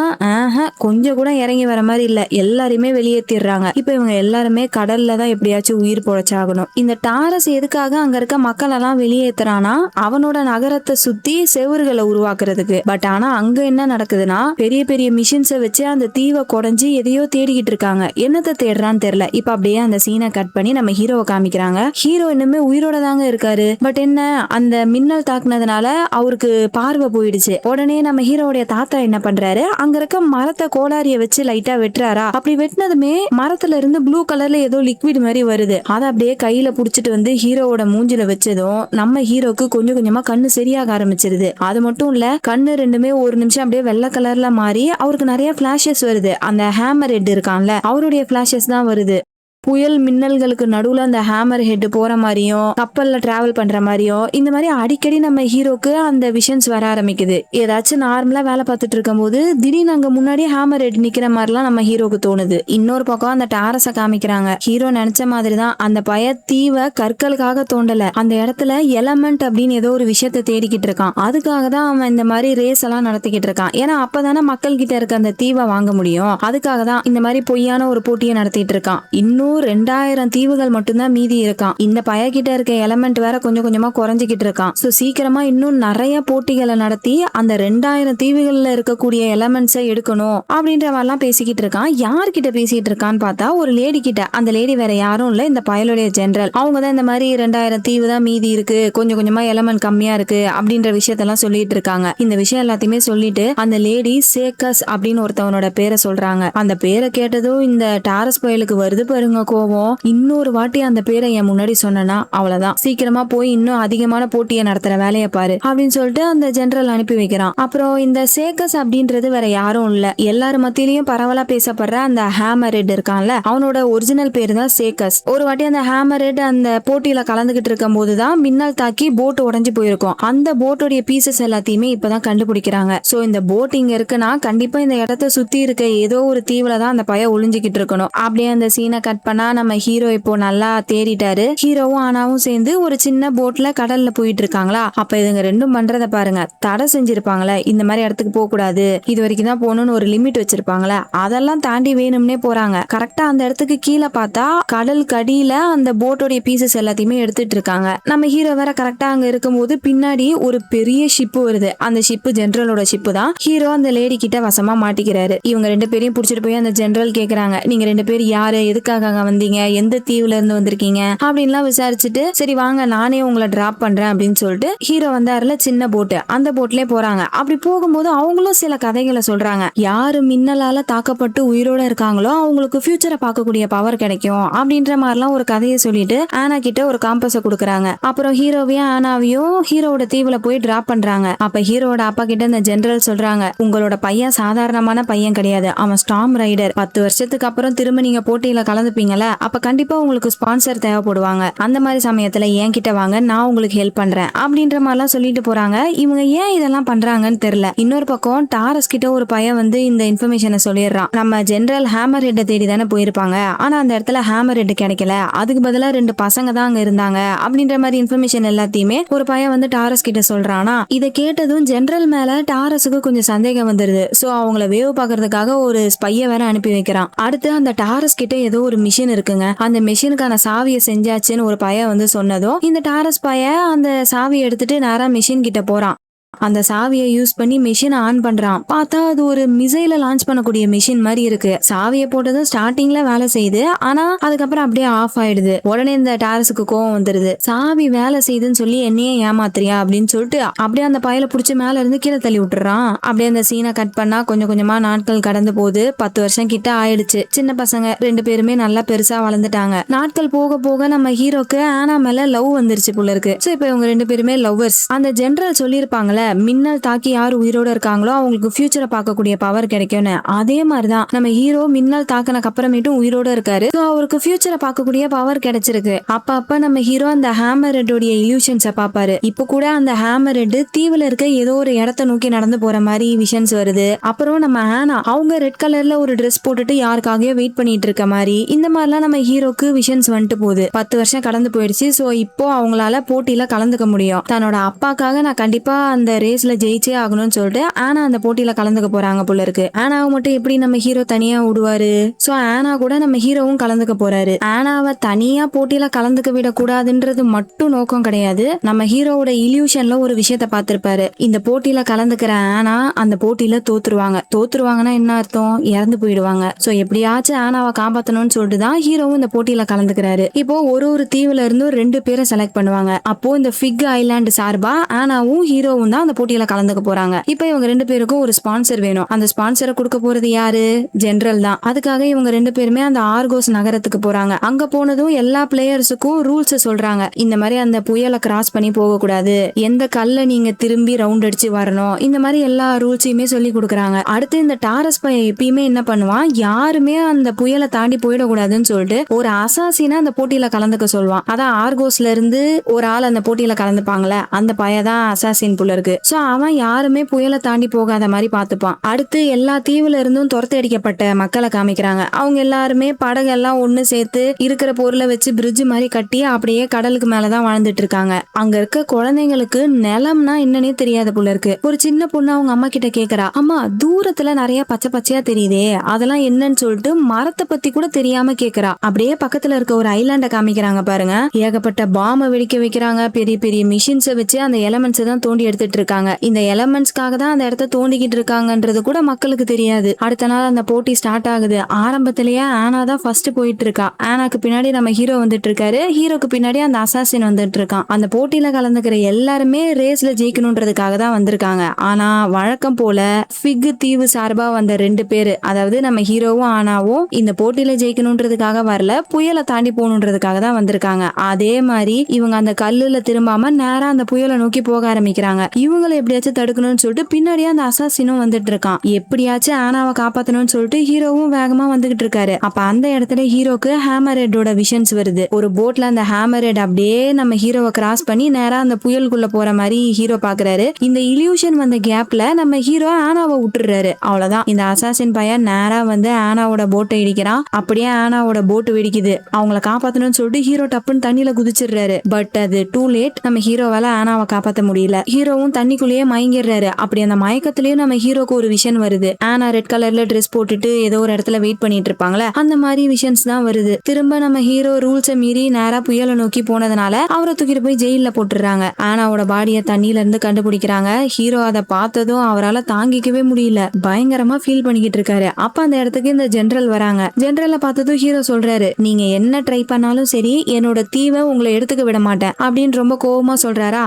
கொஞ்சம் கூட இறங்கி வர மாதிரி இல்ல, எல்லாரையுமே வெளியேற்றிடுறாங்க. இப்ப இவங்க எல்லாருமே கடல்ல தான் எப்படியாச்சும் உயிர் பொழைச்சாகணும். இந்த டாரஸ் எதுக்காக அங்க இருக்க மக்கள் எல்லாம் வெளியேற்றுறானா, அவனோட நகரத்தை சுத்தி செவுறுகளை உருவாக்குறதுக்கு. பட் ஆனா அங்க என்ன நடக்குது நடக்குதுன்னா பெரிய பெரிய மிஷின்ஸை வச்சு அந்த தீவை குடைஞ்சு எதையோ தேடிக்கிட்டு இருக்காங்க. என்னத்தை தேடுறான்னு தெரியல. இப்ப அப்படியே அந்த சீனை கட் பண்ணி நம்ம ஹீரோவை காமிக்கிறாங்க. ஹீரோ இன்னுமே உயிரோட தாங்க இருக்காரு. பட் என்ன, அந்த மின்னல் தாக்குனதுனால அவருக்கு பார்வை போயிடுச்சு. உடனே நம்ம ஹீரோவுடைய தாத்தா என்ன பண்றாரு, அங்க இருக்க மரத்தை கோடாரிய வச்சு லைட்டா வெட்டுறாரா. அப்படி வெட்டினதுமே மரத்துல இருந்து ப்ளூ கலர்ல ஏதோ லிக்விட் மாதிரி வருது. அதை அப்படியே கையில புடிச்சிட்டு வந்து ஹீரோவோட மூஞ்சில வச்சதும் நம்ம ஹீரோக்கு கொஞ்சம் கொஞ்சமா கண்ணு சரியாக ஆரம்பிச்சிருது. அது மட்டும் இல்ல, கண்ணு ரெண்டுமே ஒரு நிமிஷம் அப்படியே வெள்ளை கலர்ல மாறி அவருக்கு நிறைய பிளாஷஸ் வருது. அந்த ஹேமர் ஹெட் இருக்கான்ல, அவருடைய பிளாஷஸ் தான் வருது. புயல் மின்னல்களுக்கு நடுவுல அந்த ஹேமர் ஹெட் போற மாதிரியும் கப்பல்ல டிராவல் பண்ற மாதிரியும் இந்த மாதிரி அடிக்கடி நம்ம ஹீரோக்கு அந்த விஷன்ஸ் வர ஆரம்பிக்குது. ஏதாச்சும் நார்மலா வேலை பார்த்துட்டு இருக்கும் போது திடீர்னு அங்க முன்னாடி ஹேமர் ஹெட் நிக்கிற மாதிரிலாம் நம்ம ஹீரோக்கு தோணுது. இன்னொரு பக்கம் அந்த டாரஸ காமிக்கிறாங்க. ஹீரோ நினைச்ச மாதிரிதான் அந்த பய தீவை கற்களுக்காக தோண்டல, அந்த இடத்துல எலமெண்ட் அப்படின்னு ஏதோ ஒரு விஷயத்த தேடிக்கிட்டு இருக்கான். அதுக்காக தான் அவன் இந்த மாதிரி ரேஸ் எல்லாம் நடத்திக்கிட்டு இருக்கான். ஏன்னா அப்பதானே மக்கள் கிட்ட இருக்க அந்த தீவை வாங்க முடியும். அதுக்காக தான் இந்த மாதிரி பொய்யான ஒரு போட்டியை நடத்திட்டு இருக்கான். இன்னும் 2000 தீவுகள் மட்டும்தான் மீதி இருக்கான். இந்த பையகிட்ட இருக்க எலமெண்ட் வேற கொஞ்சம் கொஞ்சமா குறைஞ்சிக்கிட்டு இருக்கான். சோ சீக்கிரமா இன்னும் நிறைய போட்டிகளை நடத்தி அந்த 2000 தீவுகள்ல இருக்கக்கூடிய எலமெண்ட்ஸை எடுக்கணும் அப்படின்ற மாதிரிலாம் பேசிக்கிட்டு இருக்கான். யார்கிட்ட பேசிட்டு இருக்கான்னு பார்த்தா ஒரு லேடி கிட்ட. அந்த லேடி வேற யாரும் இல்ல, இந்த பயலுடைய ஜெனரல். அவங்க தான் இந்த மாதிரி 2000 தீவு தான் மீதி இருக்கு, கொஞ்சம் கொஞ்சமா எலமெண்ட் கம்மியா இருக்கு அப்படின்ற விஷயத்தெல்லாம் சொல்லிட்டு இருக்காங்க. இந்த விஷயம் எல்லாத்தையுமே சொல்லிட்டு அந்த லேடி சேக்கஸ் அப்படின்னு ஒருத்தவனோட பேரை சொல்றாங்க. அந்த பேரை கேட்டதும் இந்த டாரஸ் பயலுக்கு வருது பாருங்க கோவம். இன்னொரு வாட்டி அந்த பேரை என் முன்னாடி சொன்னா அவ்வளவுதான், சீக்கிரமா போய் இன்னும் அதிகமான போட்டியை நடத்துற வேலையை பாரு அப்படின்னு சொல்லிட்டு அந்த ஜெனரல் அனுப்பி வைக்கிறான். அப்புறம் இந்த சேக்கஸ் அப்படின்றது வேற யாரும் இல்ல, எல்லாரும் மத்தியிலயும் பரவலா பேசப்படுற அந்த ஹேமர் ஹெட் இருக்கான்ல, அவனோட ஒரிஜினல் பேரு தான் சேக்கஸ். ஒரு வாட்டி அந்த ஹேமர் ஹெட் அந்த போட்டியில கலந்துகிட்டு இருக்கும் போதுதான் மின்னல் தாக்கி போட் உடைஞ்சு போயிருக்கும். அந்த போட்டோடைய பீசஸ் எல்லாத்தையுமே இப்பதான் கண்டுபிடிக்கிறாங்க. சோ இந்த போட் இங்க இருக்குன்னா கண்டிப்பா இந்த இடத்த சுத்தி இருக்க ஏதோ ஒரு தீவுல தான் அந்த பையன் ஒளிஞ்சுக்கிட்டு இருக்கணும். அப்படியே அந்த சீனை கட் பண்ணா நம்ம ஹீரோ இப்போ நல்லா தேடிட்டாரு. ஹீரோவும் ஆனாவும் சேர்ந்து ஒரு சின்ன போட்ல கடல்ல போயிட்டு இருக்காங்களா. அப்ப இதுங்க ரெண்டும் பண்றத பாருங்க. தடை செஞ்சிருப்பாங்களே, இந்த மாதிரி இடத்துக்கு போக கூடாது, இது வரைக்கும் தான் போகணும்னு ஒரு லிமிட் வச்சிருப்பாங்களே, அதெல்லாம் தாண்டி வேணும்னே போறாங்க. கரெக்டா அந்த இடத்துக்கு கீழே பார்த்தா கடல் கடியில அந்த போட்டோடைய பீசஸ் எல்லாத்தையுமே எடுத்துட்டு இருக்காங்க. நம்ம ஹீரோ வேற கரெக்டா அங்க இருக்கும்போது பின்னாடி ஒரு பெரிய ஷிப் வருது. அந்த ஷிப் ஜெனரலோட ஷிப் தான். ஹீரோ அந்த லேடி கிட்ட வசமா மாட்டிக்கிறாரு. இவங்க ரெண்டு பேரையும் புடிச்சிட்டு போய் அந்த ஜெனரல் கேக்குறாங்க, நீங்க ரெண்டு பேர் யாரு, எதுக்காக வந்தீங்க, எந்த தீவுல இருந்து வந்திருக்கீங்க அப்படின்லாம் விசாரிச்சுட்டு, சரி வாங்க நானே உங்களை டிராப் பண்றேன் அப்படின்னு சொல்லிட்டு ஹீரோ வந்தாருல சின்ன போட்டு, அந்த போட்லயே போறாங்க. அப்படி போகும்போது அவங்களும் சில கதைகளை சொல்றாங்க. யாரு மின்னலால தாக்கப்பட்டு உயிரோட இருக்காங்களோ அவங்களுக்கு ஃபியூச்சரை பார்க்கக்கூடிய பவர் கிடைக்கும் அப்படின்ற மாதிரிலாம் ஒரு கதையை சொல்லிட்டு ஆனா கிட்ட ஒரு காம்பஸை கொடுக்குறாங்க. அப்புறம் ஹீரோவையும் ஆனாவையும் ஹீரோவோட தீவுல போய் டிராப் பண்றாங்க. அப்ப ஹீரோட அப்பா கிட்ட இந்த ஜெனரல் சொல்றாங்க, உங்களோட பையன் சாதாரணமான பையன் கிடையாது, அவன் ஸ்டார்ம் ரைடர். 10 வருஷத்துக்கு அப்புறம் திரும்ப நீங்க போட்டியில கலந்துப்பீங்கல்ல, அப்ப கண்டிப்பா உங்களுக்கு ஸ்பான்சர் தேவைப்படுவாங்க. அந்த மாதிரி சமயத்துல என்கிட்ட வாங்க, நான் உங்களுக்கு ஹெல்ப் பண்றேன் அப்படின்ற மாதிரிலாம் சொல்லிட்டு போறாங்க. இவங்க ஏன் இதெல்லாம் பண்றாங்கன்னு தெரியல. இன்னொரு பக்கம் டாரஸ் கிட்ட ஒரு பையன் வந்து இந்த இன்ஃபர்மேஷனை சொல்லிடுறான். நம்ம ஜெனரல் ஹேமர் ஹெட்டை தேடி தானே போயிருப்பாங்க, ஆனா அந்த இடத்துல ஹேமர் ஹெட் கிடைக்கல, அதுக்கு பதிலா 2 பசங்க தான் அங்க இருந்தாங்க அப்படின்ற மாதிரி இன்ஃபர்மேஷன் எல்லாத்தையுமே ஒரு பையன் வந்து டாரஸ் கிட்ட சொல்றானா. இதை கேட்டதும் ஜெனரல் மேல டாரஸுக்கு கொஞ்சம் சந்தேகம் வந்துருது. சோ அவங்கள வேவ் பாக்குறதுக்காக ஒரு ஸ்பைய வேற அனுப்பி வைக்கிறான். அடுத்து அந்த டாரஸ் கிட்ட ஏதோ ஒரு மிஷின் இருக்குங்க, அந்த மிஷினுக்கான சாவியை செஞ்சாச்சுன்னு ஒரு பையன் வந்து சொன்னதும் இந்த டாரஸ் பையன் அந்த சாவியை எடுத்துட்டு நேரா மிஷின் கிட்ட போறான். அந்த சாவியை யூஸ் பண்ணி மிஷினை ஆன் பண்றான். பார்த்தா அது ஒரு மிசைல லான்ச் பண்ணக்கூடிய மிஷின் மாதிரி இருக்கு. சாவியை போட்டதும் ஸ்டார்டிங்ல வேலை செய்யுது, ஆனா அதுக்கப்புறம் அப்படியே ஆஃப் ஆயிடுது. உடனே இந்த டாரஸுக்கு கோவம் வந்துருது. சாவி வேலை செய்யுதுன்னு சொல்லி என்னையே ஏமாத்துறியா அப்படின்னு சொல்லிட்டு அப்படியே அந்த பையில புடிச்சு மேல இருந்து கீழே தள்ளி விட்டுறான். அப்படியே அந்த சீனை கட் பண்ணா கொஞ்சம் கொஞ்சமா நாட்கள் கடந்து போகுது. 10 வருஷம் கிட்ட ஆயிடுச்சு. சின்ன பசங்க 2 பேருமே நல்லா பெருசா வளர்ந்துட்டாங்க. நாட்கள் போக போக நம்ம ஹீரோக்கு ஆனா மேல லவ் வந்துருச்சு போல இருக்கு. சோ இப்ப இவங்க 2 பேருமே லவ்வர்ஸ். அந்த ஜெனரல் சொல்லியிருப்பாங்கல்ல, மின்னல் தாக்கி யார் உயிரோட இருக்காங்களோ அவங்களுக்கு ஃபியூச்சரை பார்க்கக்கூடிய பவர் கிடைக்கும்னு, அதே மாதிரிதான் நம்ம ஹீரோ மின்னல் தாக்கினக்கு அப்புறமேட்டும் உயிரோட இருக்காரு. அவருக்கு ஃபியூச்சரை பார்க்கக்கூடிய பவர் கிடைச்சிருக்கு. அப்ப நம்ம ஹீரோ அந்த ஹேமர் ஹெட்டோடைய இல்யூஷன்ஸை பாப்பாரு. இப்ப கூட அந்த ஹேமர் ஹெட் தீவுல இருக்க ஏதோ ஒரு இடத்த நோக்கி நடந்து போற மாதிரி விஷன்ஸ் வருது. அப்புறம் நம்ம ஆனா அவங்க ரெட் கலர்ல ஒரு ட்ரெஸ் போட்டுட்டு யாருக்காகவே வெயிட் பண்ணிட்டு இருக்க மாதிரி, இந்த மாதிரிலாம் நம்ம ஹீரோக்கு விஷன்ஸ் வந்துட்டு போகுது. 10 வருஷம் கடந்து போயிடுச்சு. சோ இப்போ அவங்களால போட்டியில கலந்துக்க முடியும். தன்னோட அப்பாக்காக நான் கண்டிப்பா அந்த அந்த ரேஸ்ல ஜெயிச்சே ஆகணும்னு சொல்லிட்டு ஆனா அந்த போட்டியில கலந்துக்க போறாங்க போல இருக்கு. ஆனாவை மட்டும் எப்படி நம்ம ஹீரோ தனியா விடுவாரு? சோ ஆனா கூட நம்ம ஹீரோவும் கலந்துக்க போறாரு. ஆனாவை தனியா போட்டியில கலந்துக்க விட கூடாதுன்றது மட்டும் நோக்கம் கிடையாது. நம்ம ஹீரோவோட இல்யூஷன்ல ஒரு விஷயத்த பார்த்திருப்பாரு. இந்த போட்டியில கலந்துக்கிற ஆனா அந்த போட்டியில தோத்துருவாங்கன்னா என்ன அர்த்தம்? இறந்து போயிடுவாங்க. சோ எப்படியாச்சும் ஆனாவை காப்பாத்தணும்னு சொல்லிட்டு தான் ஹீரோவும் இந்த போட்டியில கலந்துக்கிறாரு. இப்போ ஒரு தீவுல இருந்து 2 பேரை செலக்ட் பண்ணுவாங்க. அப்போ இந்த ஃபிக் ஐலாண்ட் சார்பா ஆனாவும் ஹீரோவும் தான் அந்த போட்டியில கலந்துக்க போறாங்க. இப்போ இவங்க 2 பேருக்கும் ஒரு ஸ்பான்சர் வேணும். அந்த ஸ்பான்சரை கொடுக்க போறது யாரு? ஜெனரல் தான். அதுக்காக இவங்க 2 பேருமே அந்த ஆர்கோஸ் நகரத்துக்கு போறாங்க. அங்க போனதும் எல்லா பிளேயர்ஸுக்கும் ரூல்ஸ் சொல்றாங்க. இந்த மாதிரி அந்த புயலை கிராஸ் பண்ணி போக கூடாது, எந்த கல்ல நீங்க திரும்பி ரவுண்ட் அடிச்சு வரணும், இந்த மாதிரி எல்லா ரூல்ஸையுமே சொல்லி கொடுக்குறாங்க. அடுத்து இந்த டாரஸ் பையன் எப்பயுமே என்ன பண்ணுவான், யாருமே அந்த புயலை தாண்டி போயிடக்கூடாதுன்னு சொல்லிட்டு ஒரு அசாசினா அந்த போட்டியில கலந்துக்க சொல்லுவான். அதான் ஆர்கோஸ்ல இருந்து ஒரு ஆள் அந்த போட்டியில கலந்துப்பாங்களே, அந்த பையதான் அசாசின் புள்ள இருக்கு. சோ அவன் யாருமே புயலை தாண்டி போகாத மாதிரி பாத்துப்பான். அடுத்து எல்லா தீவுல இருந்தும் துரத்தி அடிக்கப்பட்ட மக்களை காமிக்கிறாங்க. அவங்க எல்லாருமே படகெல்லாம் ஒண்ணு சேர்த்து இருக்கிற பொருளை வச்சு பிரிட்ஜ் மாதிரி கட்டி அப்படியே கடலுக்கு மேலதான் வாழ்ந்துட்டு இருக்காங்க. அங்க இருக்க குழந்தைங்களுக்கு நிலம்னா என்னன்னே தெரியாத போல இருக்கு. ஒரு சின்ன பொண்ணு அவங்க அம்மா கிட்ட கேக்குறா, அம்மா தூரத்துல நிறைய பச்சை பச்சையா தெரியுதே, அதெல்லாம் என்னன்னு சொல்லிட்டு மரத்தை பத்தி கூட தெரியாம கேக்குறா. அப்படியே பக்கத்துல இருக்க ஒரு ஐலாண்ட காமிக்கிறாங்க பாருங்க. ஏகப்பட்ட பாம்பை வெடிக்க வைக்கிறாங்க. பெரிய பெரிய மிஷின்ஸை வச்சு அந்த எலமெண்ட்ஸ் தான் தோண்டி எடுத்துட்டு இருக்காங்க. இந்த எலமெண்ட்ஸ்க்காக தான் அந்த இடத்த தோண்டிக்கிட்டு இருக்காங்கன்றது கூட மக்களுக்கு தெரியாது. அடுத்த நாள் அந்த போட்டி ஸ்டார்ட் ஆகுது. ஆரம்பத்திலேயே ஆனா தான் ஃபர்ஸ்ட் போயிட்டு இருக்கா. ஆனாக்கு பின்னாடி நம்ம ஹீரோ வந்துட்டு இருக்காரு. ஹீரோக்கு பின்னாடி அந்த அசாசின் வந்துட்டு இருக்கான். அந்த போட்டியில கலந்துக்கிற எல்லாருமே ரேஸ்ல ஜெயிக்கணும்ன்றதுக்காக தான் வந்திருக்காங்க. ஆனா வழக்கம் போல ஃபிக் தீவு சார்பா வந்த 2 பேரு, அதாவது நம்ம ஹீரோவும் ஆனாவும் இந்த போட்டியில ஜெயிக்கணும்ன்றதுக்காக வரல, புயலை தாண்டி போகணுன்றதுக்காக தான் வந்திருக்காங்க. அதே மாதிரி இவங்க அந்த கல்லுல திரும்பாம நேரா அந்த புயலை நோக்கி போக ஆரம்பிக்கிறாங்க. இவங்களை எப்படியாச்சும் தடுக்கணும்னு சொல்லிட்டு பின்னாடியே அந்த அசாசினும் வந்துட்டு இருக்கான். எப்படியாச்சும் ஆனாவை காப்பாத்தணும்னு சொல்லிட்டு ஹீரோவும் வேகமா வந்துகிட்டு இருக்காரு. அப்ப அந்த இடத்துல ஹீரோக்கு ஹேமர் ஹெட்டோட விஷன்ஸ் வருது. ஒரு போட்ல அந்த ஹேமர் ஹெட் அப்படியே நம்ம ஹீரோவை கிராஸ் பண்ணி நேரா அந்த புயலுக்குள்ள போற மாதிரி ஹீரோ பாக்குறாரு. இந்த இல்யூஷன் வந்த கேப்ல நம்ம ஹீரோ ஆனாவை விட்டுறாரு. அவ்வளவுதான். இந்த அசாசின் பையன் நேரா வந்து ஆனாவோட போட்டை இடிக்கிறான். அப்படியே ஆனாவோட போட்டு வெடிக்குது. அவங்கள காப்பாத்தணும்னு சொல்லிட்டு ஹீரோ டப்புன்னு தண்ணியில குதிச்சிடுறாரு. பட் அது டூ லேட். நம்ம ஹீரோவால ஆனாவை காப்பாத்த முடியல. ஹீரோவும் தண்ணிக்குள்ளேயே மயங்கிடுறாரு. அப்படி அந்த மயக்கத்திலயும் நம்ம ஹீரோக்கு ஒரு விஷன் வருது. ஆனா ரெட் கலர்ல ட்ரெஸ் போட்டுட்டு ஏதோ ஒரு இடத்துல வெயிட் பண்ணிட்டு இருப்பாங்களே, அந்த மாதிரி விஷன்ஸ் தான் வருது. திரும்ப நம்ம ஹீரோ ரூல்ஸை மீறி நேரா புயலை நோக்கி போனதுனால அவரை தூக்கிட்டு போய் ஜெயில போட்டுறாங்க. ஆனாவோட பாடியை தண்ணியில இருந்து கண்டுபிடிக்கிறாங்க. ஹீரோ அதை பார்த்ததும் அவரால் தாங்கிக்கவே முடியல. பயங்கரமா ஃபீல் பண்ணிக்கிட்டு இருக்காரு. அப்ப அந்த இடத்துக்கு இந்த ஜெனரல் வராங்க. ஜெனரலை பார்த்ததும் ஹீரோ சொல்றாரு, நீங்க என்ன ட்ரை பண்ணாலும் சரி என்னோட தீவை உங்களை எடுத்துக்க விட மாட்டேன் அப்படின்னு ரொம்ப கோவமா சொல்றாரா.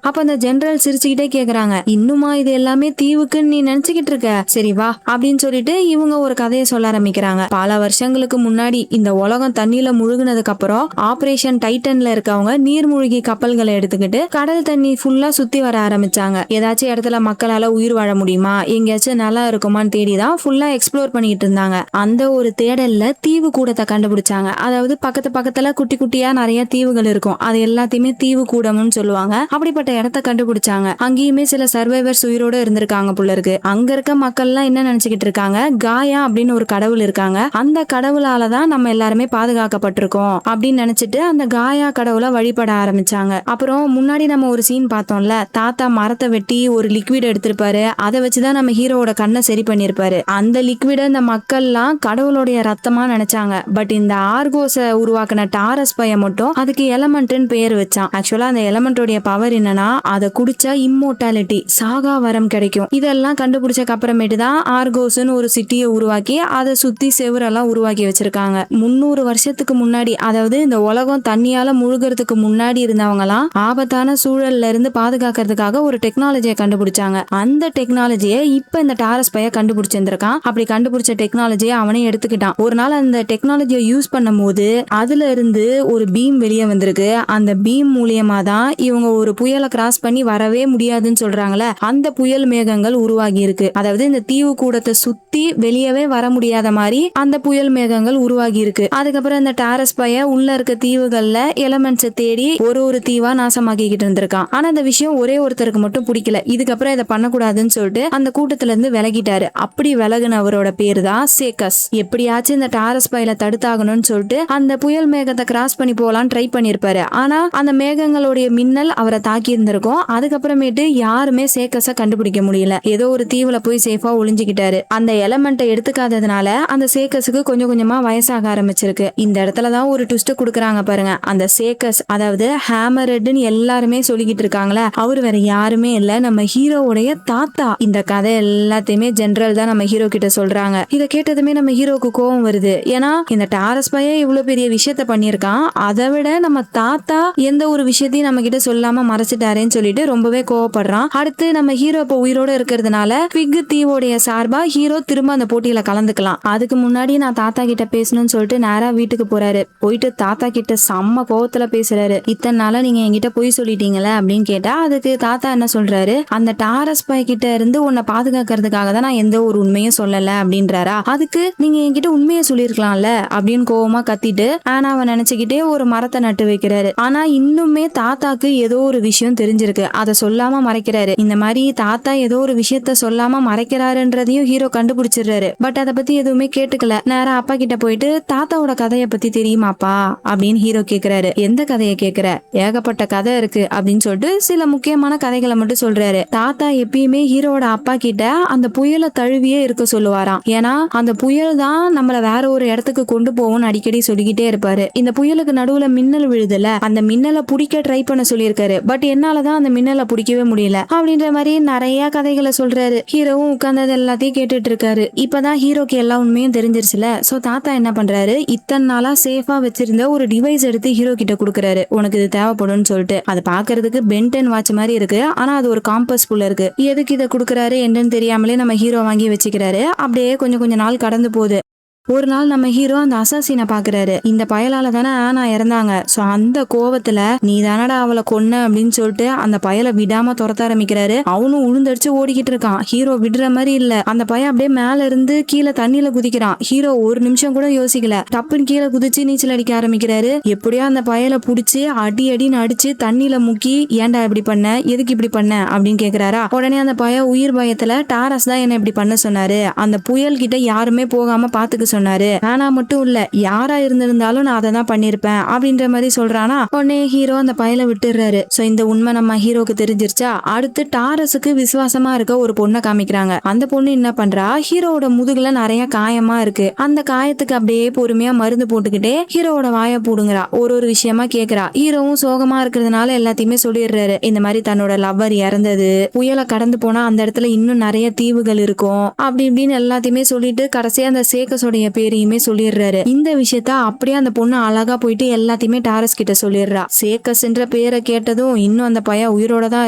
அப்ப அந்த ஜெனரல் சிரிச்சுக்கிட்டே கேக்குறாங்க, இன்னுமா இது எல்லாமே தீவுக்குன்னு நீ நினைச்சுக்கிட்டு இருக்க, சரி வா அப்படின்னு சொல்லிட்டு இவங்க ஒரு கதையை சொல்ல ஆரம்பிக்கிறாங்க. பல வருஷங்களுக்கு முன்னாடி இந்த உலகம் தண்ணியில முழுகினதுக்கு அப்புறம் ஆபரேஷன் டைட்டன்ல இருக்கவங்க நீர்மூழ்கி கப்பல்களை எடுத்துக்கிட்டு கடல் தண்ணி ஃபுல்லா சுத்தி வர ஆரம்பிச்சாங்க. ஏதாச்சும் இடத்துல மக்களால உயிர் வாழ முடியுமா, எங்கேயாச்சும் நல்லா இருக்குமான்னு தேடிதான் ஃபுல்லா எக்ஸ்ப்ளோர் பண்ணிட்டு இருந்தாங்க. அந்த ஒரு தேடல்ல தீவு கூடத்தை கண்டுபிடிச்சாங்க. அதாவது பக்கத்துல குட்டி குட்டியா நிறைய தீவுகள் இருக்கும். அது எல்லாத்தையுமே தீவு கூடம்னு சொல்லுவாங்க. அப்படிப்பட்ட இடத்த கண்டுபிடிச்சாங்க. அங்கேயுமே சில சர்வைவர்ஸ் உயிரோட இருந்திருக்காங்க போல இருக்கு. அங்க இருக்க மக்கள் எல்லாம் என்ன நினைச்சுக்கிட்டு இருக்காங்க, காயா அப்படின்னு ஒரு கடவுள் இருக்காங்க, அந்த கடவுளாலதான் நம்ம எல்லாருமே பாதுகாக்கப்பட்டிருக்கோம் அப்படின்னு நினைச்சிட்டு அந்த காயா கடவுளை வழிபட ஆரம்பிச்சாங்க. அப்புறம் முன்னாடி நம்ம ஒரு சீன் பார்த்தோம்ல, தாத்தா மரத்தை வெட்டி ஒரு லிக்விட் எடுத்திருப்பாரு. அதை வச்சுதான் நம்ம ஹீரோவோட கண்ணை சரி பண்ணிருப்பாரு. அந்த லிக்விட இந்த மக்கள்லாம் கடவுளுடைய ரத்தமா நினைச்சாங்க. பட் இந்த ஆர்கோஸை உருவாக்குன டாரஸ் பையன் மட்டும் அதுக்கு எலமெண்ட்னு பேர் வச்சான். ஆக்சுவலா அந்த எலமெண்டோடைய பவர் என்னன்னா, அதை குடிச்சா இம்மோர்டாலிட்டி, சாகா வரம் கிடைக்கும். இதெல்லாம் கண்டுபிடிச்சக்கு அப்புறமேட்டு தான் ஆர்கோஸ்னு ஒரு சிட்டியை உருவாக்கி அதை சுத்தி செவரெல்லாம் உருவாக்கி வச்சிருக்காங்க. 300 வருஷத்துக்கு முன்னாடி, அதாவது இந்த உலகம் தண்ணியால முழுகிறதுக்கு முன்னாடி இருந்தவங்க எல்லாம் ஆபத்தான சூழல்ல இருந்து பாதுகாக்கிறதுக்காக ஒரு டெக்னாலஜியை கண்டுபிடிச்சாங்க. அந்த டெக்னாலஜியை இப்ப இந்த டாரஸ் பையன் கண்டுபிடிச்சிருந்திருக்கான். அப்படி கண்டுபிடிச்ச டெக்னாலஜியை அவனே எடுத்துக்கிட்டான். ஒரு நாள் அந்த டெக்னாலஜியை யூஸ் பண்ணும் போது அதுல இருந்து ஒரு பீம் வெளியே வந்திருக்கு. அந்த பீம் மூலியமா தான் இவங்க ஒரு புயலை கிராஸ் பண்ணி வரவே முடியாதுன்னு சொல்றாங்களே, அந்த புயல் மேகங்கள் உருவாகி இருக்கு. அதாவது இந்த தீவு கூடத்தை சுத்தி வெளியவே வர முடியாத மாதிரி அந்த புயல் மேகங்கள் உருவாகி இருக்கு. அதுக்கப்புறம் இந்த டாரஸ் பையன் உள்ள இருக்க தீவுகள்ல எலமெண்ட்ஸை தேடி ஒரு தீவா நாசமாக்கிக்கிட்டு இருந்திருக்கான். ஆனா இந்த விஷயம் ஒரே ஒருத்தருக்கு மட்டும் பிடிக்கல. இதுக்கப்புறம் இதை பண்ணக்கூடாதுன்னு சொல்லிட்டு அந்த கூட்டத்துல இருந்து விலகிட்டாரு. அப்படி விலகுனவரோட பேரு தான் சேக்கஸ். எப்படியாச்சும் இந்த டாரஸ் பையில தடுத்தாகணும்னு சொல்லிட்டு அந்த புயல் மேகத்தை கிராஸ் பண்ணி போலான்னு ட்ரை பண்ணிருப்பாரு. ஆனா அந்த மேகங்களுடைய மின்னல் அவரை தாக்கி இருந்திருக்கும். அதுக்கப்புறமேட்டு யாருமே சேக்கஸ கண்டுபிடிக்க முடியல. ஏதோ ஒரு தீவுல போய் சேஃபா ஒளிஞ்சுக்கிட்டாரு. அந்த எலமெண்ட்டை எடுத்துக்காததுனால அந்த சேக்கஸுக்கு கொஞ்சம் கொஞ்சமா வயசாக ஆரம்பிச்சிருக்கு. இந்த இடத்துலதான் ஒரு ட்விஸ்ட் கொடுக்குறாங்க பாருங்க. அந்த சேக்கஸ், அதாவது ஹேமரெட்னு எல்லாருமே சொல்லிக்கிட்டு இருக்காங்களே, அவரு வேற யாருமே இல்ல, நம்ம ஹீரோவுடைய தாத்தா. இந்த கதை எல்லாத்தையுமே ஜெனரல் தான் நம்ம ஹீரோ கிட்ட சொல்றாங்க. இத கேட்டதுமே நம்ம ஹீரோக்கு கோவம் வருது. ஏன்னா இந்த டாரஸ் பையன் இவ்வளவு பெரிய விஷயத்த பண்ணியிருக்கான், அதை விட நம்ம தாத்தா எந்த ஒரு விஷயத்தையும் நம்ம கிட்ட சொல்லாம மறைச்சிட்டாரேன்னு சொல்லிட்டு ரொம்பவே கோவப்படுறான். அடுத்து நம்ம ஹீரோ இப்ப உயிரோட இருக்கிறதுனால ஃபிக் தீவோடைய சார்பா ஹீரோ திரும்ப அந்த போட்டியில கலந்துக்கலாம். அதுக்கு முன்னாடி நான் தாத்தா கிட்ட பேசணும்னு சொல்லிட்டு நேரா வீட்டுக்கு போறாரு. போயிட்டு தாத்தா கிட்ட செம்ம கோவத்துல பேசுறாரு. இத்தனை நாளா நீங்க என்கிட்ட பொய் சொல்லிட்டீங்களே அப்படின்னு கேட்டா, அதுக்கு தாத்தா என்ன சொல்றாரு, அந்த டாரஸ் பை கிட்ட இருந்து உன்னை பாதுகாக்கிறதுக்காக தான் நான் எந்த ஒரு உண்மையும் சொல்லல அப்படின்றாரா. அதுக்கு நீங்க என்கிட்ட உண்மையை சொல்லிருக்கலாம்ல அப்படின்னு கோவமா கத்திட்டு ஆனாவை நினைச்சுக்கிட்டே ஒரு மரத்தை நட்டு வைக்கிறாரு. ஆனா இன்னுமே தாத்தாக்கு ஏதோ ஒரு விஷயம் தெரிஞ்சிருக்கு, அதை சொல்லாம மறைக்கிறாரு. இந்த மாதிரி தாத்தா ஏதோ ஒரு விஷயத்த சொல்லாம மறைக்கிறாருன்றதையும் ஹீரோ கண்டுபிடிச்சிடுறாரு. பட் அதை பத்தி எதுவுமே கேட்டுக்கல. நேரா அப்பா கிட்ட போயிட்டு தாத்தாவோட கதையை பத்தி தெரியுமாப்பா அப்படின்னு ஹீரோ கேக்குறாரு. எந்த கதையை கேக்குற, ஏகப்பட்ட கதை இருக்கு அப்படின்னு சொல்லிட்டு சில முக்கியமான கதைகளை மட்டும் சொல்றாரு. தாத்தா எப்பயுமே ஹீரோட அப்பா கிட்ட அந்த புயலை தழுவியே இருக்க சொல்லுவாராம். ஏன்னா அந்த புயல் தான் நம்மள வேற ஒரு இடத்துக்கு கொண்டு போகும்னு அடிக்கடி சொல்லிக்கிட்டே இருப்பாரு. இந்த புயலுக்கு நடுவுல மின்னல் விழுதுல, அந்த மின்னலை பிடிக்க ட்ரை பண்ண சொல்லியிருக்காரு. பட் என்னாலதான் அந்த மின்னலை பிடிக்கவே முடியல அப்படின்ற மாதிரி நிறைய கதைகளை சொல்றாரு. ஹீரோவும் உட்கார்ந்தது எல்லாத்தையும் கேட்டுட்டு இருக்காரு. இப்பதான் ஹீரோக்கு எல்லா உண்மையும் தெரிஞ்சிருச்சுல. சோ தாத்தா என்ன பண்றாரு, இத்தனை நாளா சேஃபா வச்சிருந்த ஒரு டிவைஸ் எடுத்து ஹீரோ கிட்ட கொடுக்குறாரு. உனக்கு இது தேவைப்படும்னு சொல்லிட்டு. அது பாக்குறதுக்கு பென்டன் வாட்ச் மாதிரி இருக்கு, ஆனா அது ஒரு காம்பஸ் புள்ள இருக்கு. எதுக்கு இதை கொடுக்குறாரு என்னன்னு தெரியாமலே நம்ம ஹீரோ வாங்கி வச்சுக்கிறாரு. அப்படியே கொஞ்சம் நாள் கடந்து போகுது. ஒரு நாள் நம்ம ஹீரோ அந்த அசாசினை பாக்குறாரு. இந்த பயலால தானே ஆனா இறந்தாங்க. சோ அந்த கோவத்துல நீ தானடா அவளை கொன்ன அப்படின்னு சொல்லிட்டு அந்த பயலை விடாம துரத்த ஆரம்பிக்கிறாரு. அவனும் உளுந்தடிச்சு ஓடிக்கிட்டு இருக்கான். ஹீரோ விடுற மாதிரி இல்ல. அந்த பையன் அப்படியே மேல இருந்து கீழே தண்ணியில குதிக்கிறான். ஹீரோ ஒரு நிமிஷம் கூட யோசிக்கல, டப்புன்னு கீழே குதிச்சு நீச்சல் அடிக்க ஆரம்பிக்கிறாரு. எப்படியோ அந்த பயலை புடிச்சு அடின்னு அடிச்சு தண்ணியில முக்கி, ஏன்டா இப்படி பண்ண, எதுக்கு இப்படி பண்ண அப்படின்னு கேக்குறாரா. உடனே அந்த பையன் உயிர் பயத்துல, டாரஸ் தான் என்ன இப்படி பண்ண சொன்னாரு, அந்த புயல் கிட்ட யாருமே போகாம பாத்துக்க சொன்னாரு, ஆனா மட்டும் இல்ல யாரா இருந்திருந்தாலும் நான் அதை தான் பண்ணிருப்பேன் அப்படின்ற மாதிரி சொல்றானா. உடனே ஹீரோ அந்த பயலை விட்டுறாரு. சோ இந்த உண்மை நம்ம ஹீரோக்கு தெரிஞ்சிருச்சா. அடுத்து டாரஸுக்கு விசுவாசமா இருக்க ஒரு பொண்ணை காமிக்கிறாங்க. அந்த பொண்ணு என்ன பண்றா, ஹீரோவோட முதுகுல நிறைய காயமா இருக்கு. அந்த காயத்துக்கு அப்படியே பொறுமையா மருந்து போட்டுக்கிட்டே ஹீரோவோட வாயை பூடுங்கிறா. ஒரு விஷயமா கேக்குறா. ஹீரோவும் சோகமா இருக்கிறதுனால எல்லாத்தையுமே சொல்லிடுறாரு. இந்த மாதிரி தன்னோட லவ்வர் இறந்தது, புயலை கடந்து போனா அந்த இடத்துல இன்னும் நிறைய தீவுகள் இருக்கும் அப்படி இப்படின்னு எல்லாத்தையுமே சொல்லிட்டு கடைசியா அந்த சேக்கஸோடைய பேரையுமே சொல்லிடுறாரு. இந்த விஷயத்த அப்படியே அந்த பொண்ணு அழகா போயிட்டு எல்லாத்தையுமே டாரஸ் கிட்ட சொல்லிடுறா. சேக்கஸ்ன்ற பேரை கேட்டதும் இன்னும் அந்த பையன் உயிரோட தான்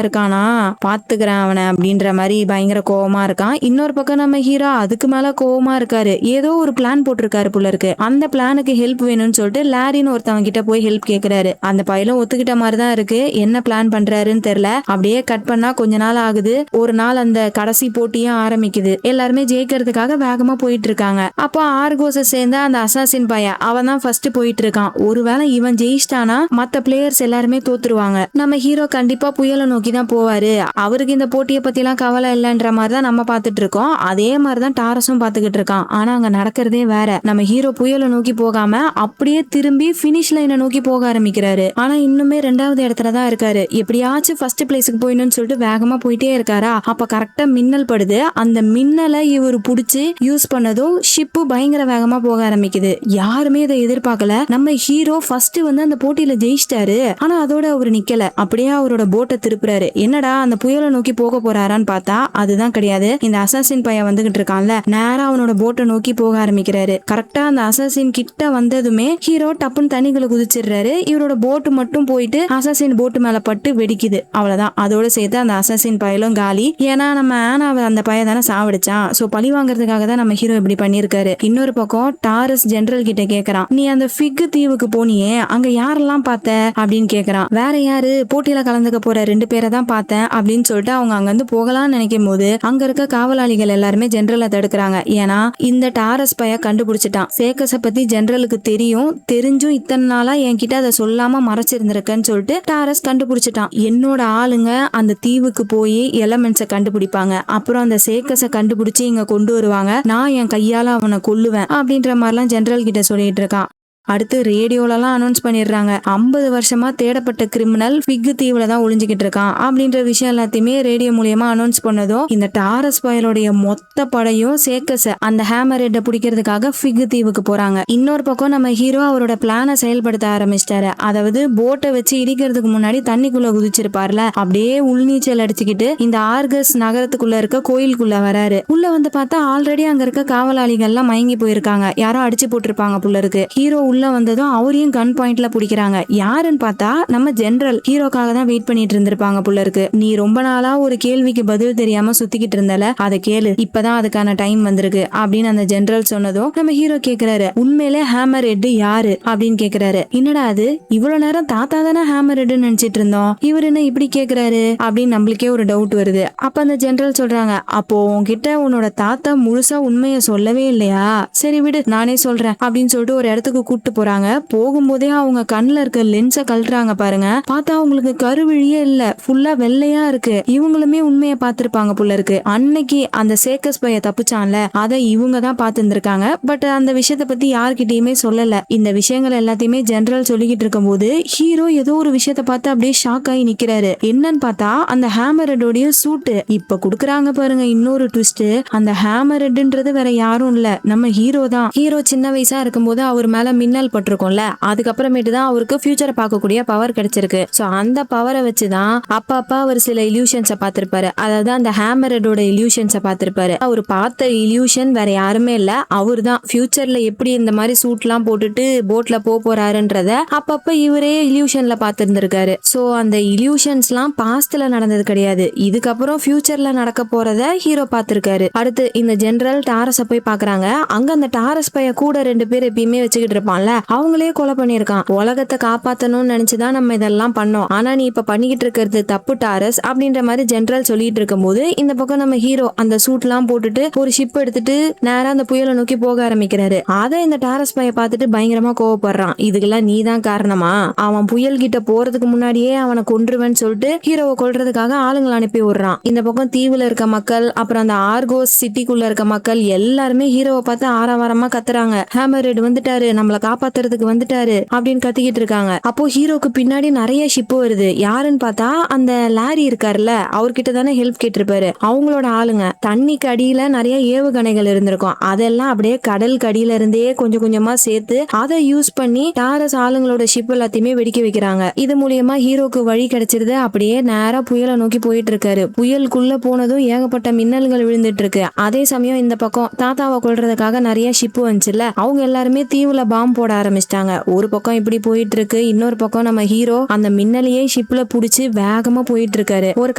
இருக்கானா, பாத்துக்கிறேன் அவனை அப்படின்ற மாதிரி பயங்கர கோவமா இருக்கான். இன்னொரு பக்கம் நம்ம ஹீரோ அதுக்கு மேல கோவமா இருக்காரு. ஏதோ ஒரு பிளான் போட்டிருக்காரு போல இருக்கு. அந்த பிளானுக்கு ஹெல்ப் வேணும்னு சொல்லிட்டு லாரின்னு ஒருத்தவங்க கிட்ட போய் ஹெல்ப் கேக்குறாரு. அந்த பையலும் ஒத்துக்கிட்ட மாதிரிதான் இருக்கு. என்ன பிளான் பண்றாருன்னு தெரியல. அப்படியே கட் பண்ணா கொஞ்ச நாள் ஆகுது. ஒரு நாள் அந்த கடைசி போட்டியும் ஆரம்பிக்குது. எல்லாருமே ஜெயிக்கிறதுக்காக வேகமா போயிட்டு இருக்காங்க. அப்போ ஆர்கோஸை சேர்ந்த அந்த அசாசின் பையன் அவன் தான் ஃபர்ஸ்ட் போயிட்டு இருக்கான். ஒருவேளை இவன் ஜெயிச்சிட்டானா மத்த பிளேயர்ஸ் எல்லாருமே தோத்துருவாங்க. நம்ம ஹீரோ கண்டிப்பா புயலை நோக்கி தான் போவாரு. அவருக்கு இந்த போட்டியை பத்தி எல்லாம் கவலை இல்லைன்ற மாதிரி தான் நம்ம பாத்துட்டு இருக்கோம். அதே மாதிரிதான் டாரஸும் பாத்துக்கிட்டு இருக்கான். ஆனா அங்க நடக்கிறதே வேற. நம்ம ஹீரோ புயலை நோக்கி போகாம அப்படியே திரும்பி பினிஷ் லைனை நோக்கி போக ஆரம்பிக்கிறாரு. ஆனா இன்னுமே 2வது இடத்துல தான் இருக்காரு. எப்படியாச்சும் ஃபர்ஸ்ட் பிளேஸுக்கு போயிடணும்னு சொல்லிட்டு வேகமா போயிட்டே இருக்காரா. அப்ப கரெக்டா மின்னல் படுது. அந்த மின்னலை இவர் புடிச்சு யூஸ் பண்ணதும் ஷிப்பு பயங்கர வேகமா போக ஆரம்பிக்குது. யாருமே இதை எதிர்பார்க்கல. நம்ம ஹீரோ ஃபர்ஸ்ட் வந்து அந்த போட்டியில ஜெயிச்சிட்டாரு. ஆனா அதோட அவர் நிக்கல. அப்படியே அவரோட போட்டை திருப்புறாரு. என்னடா அந்த புயலை நோக்கி போக போறாரான்னு பார்த்தா அதுதான் கிடையாது. இந்த அசாசின் பையன் வந்துகிட்டு இருக்கான்ல, நேரா அவனோட போட்டை நோக்கி போக ஆரம்பிக்கிறாரு. கரெக்டா அந்த அசாசின் கிட்ட வந்ததுமே ஹீரோ டப்புன்னு தண்ணிக்குள்ள குதிச்சிடுறாரு. இவரோட போட்டு மட்டும் போயிட்டு அசாசின் போட்டு மேல பட்டு வெடிக்குது. அவ்வளவுதான். அதோட சேர்த்து அந்த அசாசின் பயலும் காலி. ஏன்னா நம்ம ஆனாவை அந்த பையன் தானே சாவடிச்சான். சோ பழி வாங்குறதுக்காக தான் நம்ம ஹீரோ இப்படி பண்ணிருக்காரு. இன்னொரு பக்கம் டாரஸ் ஜெனரல் கிட்ட கேக்குறான், நீ அந்த ஃபிக் தீவுக்கு போனியே, அங்க யாரெல்லாம் பார்த்த அப்படின்னு கேக்குறான். வேற யாரு, போட்டியில கலந்துக்க போற 2 பேரை தான் பார்த்தேன் அப்படின்னு சொல்லிட்டு அவங்க அங்க இருந்து போகலாம்னு நினைக்கும் போது அங்க இருக்க காவலாளிகள் எல்லாருமே ஜெனரலை தடுக்கிறாங்க. ஏன்னா இந்த டாரஸ் பைய கண்டுபிடிச்சிட்டான். சேக்கஸ பத்தி ஜெனரலுக்கு தெரியும். தெரிஞ்சும் இத்தனை நாளா என்கிட்ட அதை சொல்லாம மறைச்சிருந்திருக்கேன்னு சொல்லிட்டு டாரஸ் கண்டுபிடிச்சிட்டான். என்னோட ஆளுங்க அந்த தீவுக்கு போய் எலமெண்ட்ஸை கண்டுபிடிப்பாங்க. அப்புறம் அந்த சேக்கஸை கண்டுபிடிச்சு இங்க கொண்டு வருவாங்க. நான் என் கையால அவனை கொல்லுவேன் அப்படின்ற மாதிரிலாம் ஜெனரல் கிட்ட சொல்லிட்டு இருக்கான். அடுத்து ரேடியோலலாம் அனௌன்ஸ் பண்ணிடுறாங்க 50 வருஷமா தேடப்பட்ட கிரிமினல் ஃபிக் தீவுல தான் ஒளிஞ்சுக்கிட்டு இருக்கான் அப்படின்ற விஷயம் எல்லாத்தையுமே ரேடியோ மூலியமா அனௌன்ஸ் பண்ணதும் இந்த டாரஸ் பயலுடைய மொத்த படையும் சேக்கஸ அந்த ஹேமர் ஹெட்டை பிடிக்கிறதுக்காக ஃபிக் தீவுக்கு போறாங்க. இன்னொரு பக்கம் நம்ம ஹீரோ அவரோட பிளானை செயல்படுத்த ஆரம்பிச்சிட்டாரு. அதாவது போட்டை வச்சு இடிக்கிறதுக்கு முன்னாடி தண்ணிக்குள்ள குதிச்சிருப்பார்ல, அப்படியே உள்நீச்சல் அடிச்சுக்கிட்டு இந்த ஆர்கஸ் நகரத்துக்குள்ள இருக்க கோயிலுக்குள்ள வராரு. உள்ள வந்து பார்த்தா ஆல்ரெடி அங்க இருக்க காவலாளிகள்லாம் மயங்கி போயிருக்காங்க, யாரோ அடிச்சு போட்டிருப்பாங்க புள்ள இருக்கு. ஹீரோ உள்ள வந்ததும் அவரையும் கன் பாயிண்ட்ல பிடிக்கிறாங்க. யாருன்னு பார்த்தா நம்ம ஜெனரல் ஹீரோக்காக தான் வெயிட் பண்ணிட்டு இருந்திருப்பாங்க புள்ள இருக்கு. நீ ரொம்ப நாளா ஒரு கேள்விக்கு பதில் தெரியாம சுத்திக்கிட்டு இருந்தல, அதை கேளு, இப்பதான் அதுக்கான டைம் வந்திருக்கு அப்படின்னு அந்த ஜெனரல் சொன்னதும் நம்ம ஹீரோ கேக்குறாரு, உண்மையிலே ஹேமர் ஹெட் யாரு அப்படின்னு கேக்குறாரு. என்னடா அது, இவ்வளவு நேரம் தாத்தா தானே ஹேமர் ஹெட்னு நினைச்சிட்டு இருந்தோம், இவர் என்ன இப்படி கேக்குறாரு அப்படின்னு நம்மளுக்கே ஒரு டவுட் வருது. அப்ப அந்த ஜெனரல் சொல்றாங்க, அப்போ உன்கிட்ட உன்னோட தாத்தா முழுசா உண்மையை சொல்லவே இல்லையா, சரி விடு நானே சொல்றேன் அப்படின்னு சொல்லிட்டு ஒரு இடத்துக்கு கூட்டு போறாங்க. போகும்போதே அவங்க கண்ணுல இருக்க லென்ஸை கழட்டுறாங்க பாருங்க. பார்த்தா அவங்களுக்கு கருவிழியே இல்ல, ஃபுல்லா வெள்ளையா இருக்கு. இவங்களுமே உண்மையை பார்த்திருப்பாங்க புள்ள இருக்கு. அன்னைக்கு அந்த சேக்கஸ் பைய தப்பிச்சான்ல, அதை இவங்க தான் பார்த்திருந்திருக்காங்க. பட் அந்த விஷயத்த பத்தி யார்கிட்டயுமே சொல்லல. இந்த விஷயங்கள் எல்லாத்தையுமே ஜெனரல் சொல்லிக்கிட்டு இருக்கும் போது ஹீரோ ஏதோ ஒரு விஷயத்த பார்த்து அப்படியே ஷாக் ஆகி நிக்கிறாரு. என்னன்னு பார்த்தா அந்த ஹேமர் ஹெட்டோடைய சூட்டு. இப்ப குடுக்குறாங்க பாருங்க இன்னொரு ட்விஸ்ட். அந்த ஹேமர் ஹெட்ன்றது வேற யாரும் இல்ல, நம்ம ஹீரோ தான். ஹீரோ சின்ன வயசா இருக்கும்போது அவர் மேல மின்னல் பட்டிருக்கும்ல, அதுக்கப்புறமேட்டு தான் அவருக்கு ஃபியூச்சரை பார்க்கக்கூடிய பவர் கிடைச்சிருக்கு. சோ அந்த பவரை வச்சுதான் அப்பப்ப அவர் சில இல்யூஷன்ஸை பார்த்திருப்பாரு. அதாவது அந்த ஹேமர் ஹெட்டோட இல்யூஷன்ஸை பார்த்திருப்பாரு. அவர் பார்த்த இல்யூஷன் வேற யாருமே இல்ல, அவர் தான். ஃபியூச்சர்ல எப்படி இந்த மாதிரி சூட் எல்லாம் போட்டுட்டு போட்ல போறாருன்றத அப்பப்ப இவரே இல்யூஷன்ல பார்த்திருந்திருக்காரு. சோ அந்த இல்யூஷன்ஸ் எல்லாம் பாஸ்ட்ல நடந்தது கிடையாது, இதுக்கப்புறம் ஃபியூச்சர்ல நடக்க போறத ஹீரோ பார்த்திருக்காரு. அடுத்து இந்த ஜெனரல் டாரஸ போய் பாக்குறாங்க. அங்க அந்த டாரஸ் பைய கூட 2 பேர் எப்பயுமே வச்சுக்கிட்டு இருப்பான்ல, அவங்களே கொலை பண்ணிருக்கான். உலகத்தை காப்பாத்தணும்னு நினைச்சுதான் நம்ம இதெல்லாம் பண்ணோம், ஆனா நீ இப்ப பண்ணிக்கிட்டு இருக்கிறது தப்பு டாரஸ் அப்படின்ற மாதிரி ஜெனரல் சொல்லிட்டு இருக்கும் போது இந்த பக்கம் நம்ம ஹீரோ அந்த சூட் எல்லாம் போட்டுட்டு ஒரு ஷிப் எடுத்துட்டு நேரா அந்த புயலை நோக்கி போக ஆரம்பிக்கிறாரு. அதை இந்த டாரஸ் பைய பார்த்துட்டு பயங்கரமா கோவப்படுறான். இதுக்கெல்லாம் நீ தான் காரணமா, அவன் புயல் கிட்ட போறதுக்கு முன்னாடியே அவனை கொன்றுவேன்னு சொல்லிட்டு ஹீரோவை கொல்றதுக்காக ஆளுங்களை அனுப்பி விடுறான். இந்த பக்கம் தீவுல இருக்க மக்கள், அப்புறம் அந்த ஆர்கோஸ் சிட்டிக்குள்ள இருக்க மக்கள் எல்லாருமே ஹீரோவை பார்த்து ஆரவாரமா கத்துறாங்க. ஹேமர் ஹெட் வந்துட்டாரு, நம்மளை காப்பாத்துறதுக்கு வந்துட்டாரு அப்படின்னு கத்திக்கிட்டு இருக்காங்க. அப்போ ஹீரோக்கு பின்னாடி நிறைய ஷிப் வருது. யாருன்னு பார்த்தா அந்த லாரி இருக்காருல்ல, அவர்கிட்ட தானே ஹெல்ப் கேட்டிருப்பாரு. அவங்களோட ஆளுங்க. தண்ணிக்கு அடியில நிறைய ஏவுகணைகள் இருந்திருக்கும், அதெல்லாம் அப்படியே கடலுக்கு அடியில இருந்தே கொஞ்சம் கொஞ்சமா சேர்த்து அதை யூஸ் பண்ணி டாரஸ் ஆளுங்களோட ஷிப் எல்லாத்தையுமே வெடிக்க வைக்கிறாங்க. இது மூலியமா ஹீரோக்கு வழி கிடைச்சிருது. அப்படியே நேரா புயலை நோக்கி போயிட்டு இருக்காரு. புயலுக்குள்ள போனதும் ஏகப்பட்ட மின்னல்கள் விழுந்துட்டு இருக்கு. அதே சமயம் இந்த பக்கம் தாத்தாவை கொல்றதுக்காக நிறைய ஷிப் வந்துச்சுல்ல, அவங்க எல்லாருமே தீவுல பாம்பு போட ஆரம்பிச்சிட்டாங்க. ஒரு பக்கம் இப்படி போயிட்டு இருக்கு, இன்னொரு பக்கம் நம்ம ஹீரோ அந்த மின்னலையே ஷிப்ல புடிச்சு வேகமா போயிட்டு இருக்காரு. ஒரு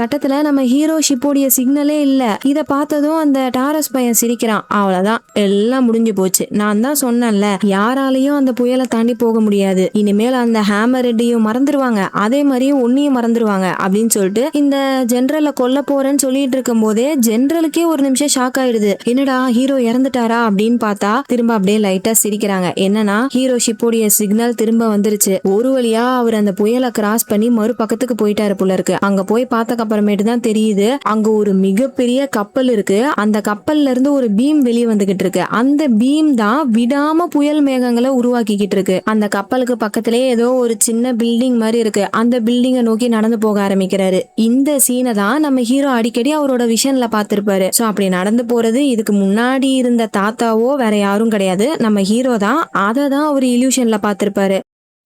கட்டத்துல நம்ம ஹீரோ ஷிப்போடைய சிக்னலே இல்ல. இத பார்த்ததும் அந்த டாரஸ் பையன் சிரிக்கிறான். அவ்வளவுதான், எல்லாம் முடிஞ்சு போச்சு, நான் தான் சொன்னேன்ல யாராலையும் அந்த புயலை தாண்டி போக முடியாது, இனிமேல் அந்த ஹேமர் ஹெட்டையும் மறந்துடுவாங்க, அதே மாதிரியே ஒன்னையும் மறந்துடுவாங்க அப்படின்னு சொல்லிட்டு இந்த ஜெனரலை கொல்ல போறேன்னு சொல்லிட்டு இருக்கும் போதே ஜெனரலுக்கே ஒரு நிமிஷம் ஷாக் ஆயிடுது. என்னடா ஹீரோ இறந்துட்டாரா அப்படின்னு பார்த்தா திரும்ப அப்படியே லைட்டா சிரிக்கிறாங்க. என்னன்னா ஹீரோ ஷிப்போடைய சிக்னல் திரும்ப வந்துருச்சு. ஒரு வழியா அவர் அந்த புயலை கிராஸ் பண்ணி மறு பக்கத்துக்கு போயிட்டாரு போல இருக்கு. அங்க போய் பார்த்ததுக்கு அப்புறமேட்டு தான் தெரியுது அங்க ஒரு மிகப்பெரிய கப்பல் இருக்கு. அந்த கப்பல்ல இருந்து ஒரு பீம் வெளியே வந்துகிட்டு இருக்கு. அந்த பீம் தான் விடாம புயல் மேகங்களை உருவாக்கிக்கிட்டு இருக்கு. அந்த கப்பலுக்கு பக்கத்திலே ஏதோ ஒரு சின்ன பில்டிங் மாதிரி இருக்கு. அந்த பில்டிங்கை நோக்கி நடந்து போக ஆரம்பிக்கிறாரு. இந்த சீனை தான் நம்ம ஹீரோ அடிக்கடி அவரோட விஷன்ல பார்த்திருப்பாரு. சோ அப்படி நடந்து போறது இதுக்கு முன்னாடி இருந்த தாத்தாவோ வேற யாரும் கிடையாது, நம்ம ஹீரோ தான். அதை தான் அவர் இல்யூஷன்ல பார்த்திருப்பாரு.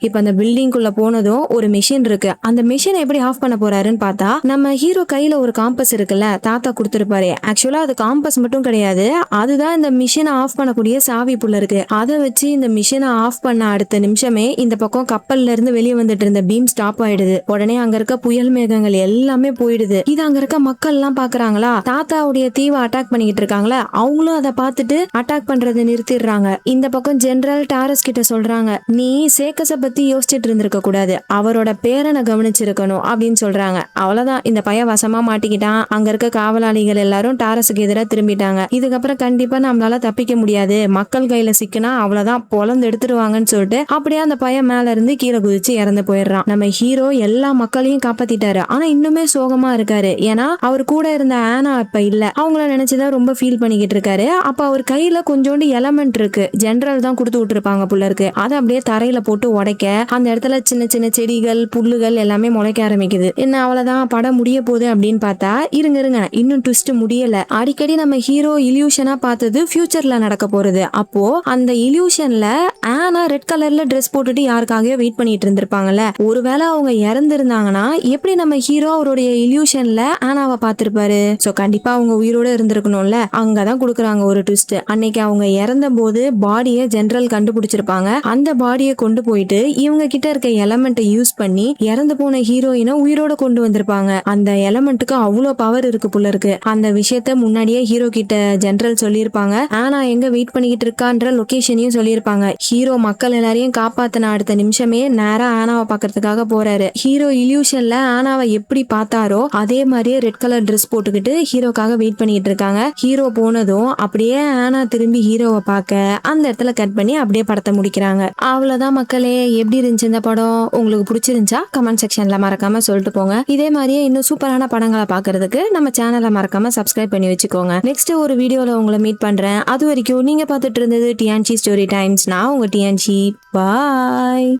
இப்ப அந்த பில்டிங்குள்ள போனதும் ஒரு மிஷின் இருக்கு. அந்த மிஷினை எப்படி ஆஃப் பண்ண போறாருன்னு பார்த்தா நம்ம ஹீரோ கையில ஒரு காம்பஸ் இருக்குல்ல, தாத்தா கொடுத்திருப்பாரு. ஆக்சுவலா அது காம்பஸ் மட்டும் கிடையாது, அதுதான் இந்த மிஷினை ஆஃப் பண்ணக்கூடிய சாவி புள்ள இருக்கு. அதை வச்சு இந்த மிஷினை ஆஃப் பண்ண அடுத்த நிமிஷமே இந்த பக்கம் கப்பல்ல இருந்து வெளியே வந்துட்டு இருந்த பீம் ஸ்டாப் ஆயிடுது. உடனே அங்க இருக்க புயல் மேகங்கள் எல்லாமே போயிடுது. இது அங்க இருக்க மக்கள் எல்லாம் பாக்குறாங்களா, தாத்தாவுடைய தீவை அட்டாக் பண்ணிக்கிட்டு இருக்காங்களா, அவங்களும் அதை பார்த்துட்டு அட்டாக் பண்றதை நிறுத்திடுறாங்க. இந்த பக்கம் ஜெனரல் டாரஸ் கிட்ட சொல்றாங்க, நீ சேக்கஸ பத்தி பத்தி யோசிச்சுட்டு இருந்திருக்க கூடாது, அவரோட பேரனை கவனிச்சிருக்கணும் அப்படின்னு சொல்றாங்க. அவ்வளவுதான், இந்த பையன் வசமா மாட்டிக்கிட்டான். அங்க இருக்க காவலாளிகள் எல்லாரும் டாரஸுக்கு எதிராக திரும்பிட்டாங்க. இதுக்கப்புறம் கண்டிப்பா நம்மளால தப்பிக்க முடியாது, மக்கள் கையில சிக்கினா அவ்வளவுதான், பொலந்து எடுத்துருவாங்கன்னு சொல்லிட்டு அப்படியே அந்த பையன் மேல இருந்து கீழே குதிச்சு இறந்து போயிடுறான். நம்ம ஹீரோ எல்லா மக்களையும் காப்பாத்திட்டாரு, ஆனா இன்னுமே சோகமா இருக்காரு. ஏன்னா அவர் கூட இருந்த ஆனா இப்ப இல்ல. அவங்கள நினைச்சுதான் ரொம்ப ஃபீல் பண்ணிக்கிட்டு இருக்காரு. அப்ப அவர் கையில கொஞ்சோண்டு எலமெண்ட் இருக்கு, ஜெனரல் தான் கொடுத்து விட்டுருப்பாங்க புள்ள இருக்கு. அதை அப்படியே தரையில போட்டு உடைக்க அந்த இடத்துல சின்ன சின்ன செடிகள் புல்லுகள் எல்லாமே முளைக்க ஆரம்பிக்குது. என்ன அவ்வளவுதான் படம் முடிய போகுது அப்படின்னு பார்த்தா இருங்க இன்னும் ட்விஸ்ட் முடியல. அடிக்கடி நம்ம ஹீரோ இல்யூஷனா பார்த்தது ஃபியூச்சர்ல நடக்க போறது. அப்போ அந்த இல்யூஷன்ல ஆனா ரெட் கலர்ல ட்ரெஸ் போட்டுட்டு யாருக்காகவே வெயிட் பண்ணிட்டு இருந்திருப்பாங்கல்ல, ஒருவேளை அவங்க இறந்திருந்தாங்கன்னா எப்படி நம்ம ஹீரோ அவருடைய இல்யூஷன்ல ஆனாவை பார்த்திருப்பாரு? சோ கண்டிப்பா அவங்க உயிரோட இருந்திருக்கணும்ல. அங்கதான் கொடுக்குறாங்க ஒரு ட்விஸ்ட். அன்னைக்கு அவங்க இறந்த போது பாடியை ஜெனரல் கண்டுபிடிச்சிருப்பாங்க. அந்த பாடியை கொண்டு போயிட்டு இவங்க கிட்ட இருக்க எலமெண்ட்டை யூஸ் பண்ணி இறந்து போன ஹீரோயினை உயிரோட கொண்டு வந்திருப்பாங்க. அந்த எலமெண்ட்டுக்கு அவ்வளோ பவர் இருக்கு புள்ள இருக்கு. அந்த விஷயத்த முன்னாடியே ஹீரோ கிட்ட ஜெனரல் சொல்லியிருப்பாங்க. ஆனா எங்க வெயிட் பண்ணிக்கிட்டு இருக்கான்ற லொகேஷனையும் சொல்லியிருப்பாங்க. ஹீரோ மக்கள் எல்லாரையும் காப்பாத்தின அடுத்த நிமிஷமே நேரா ஆனாவை பாக்குறதுக்காக போறாரு. ஹீரோ இல்யூஷன்ல ஆனாவை எப்படி பார்த்தாரோ அதே மாதிரியே ரெட் கலர் ட்ரெஸ் போட்டுக்கிட்டு ஹீரோக்காக வெயிட் பண்ணிட்டு இருக்காங்க. ஹீரோ போனதும் அப்படியே ஆனா திரும்பி ஹீரோவை பார்க்க அந்த இடத்துல கட் பண்ணி அப்படியே படத்தை முடிக்கிறாங்க. அவ்வளவுதான் மக்களே. எப்படி இருந்துச்சு இந்த படம்? உங்களுக்கு பிடிச்சிருந்துச்சா கமெண்ட் செக்ஷன்ல மறக்காம சொல்லிட்டு போங்க. இதே மாதிரியே இன்னும் சூப்பரான படங்களை பாக்குறதுக்கு நம்ம சேனலை மறக்காம சப்ஸ்கிரைப் பண்ணி வச்சுக்கோங்க. நெக்ஸ்ட் ஒரு வீடியோல உங்களை மீட் பண்றேன். அது வரைக்கும் நீங்க பார்த்துட்டு இருந்தது டிஎன்சி ஸ்டோரி டைம்ஸ். நான் உங்க டிஎன்சி. பாய்.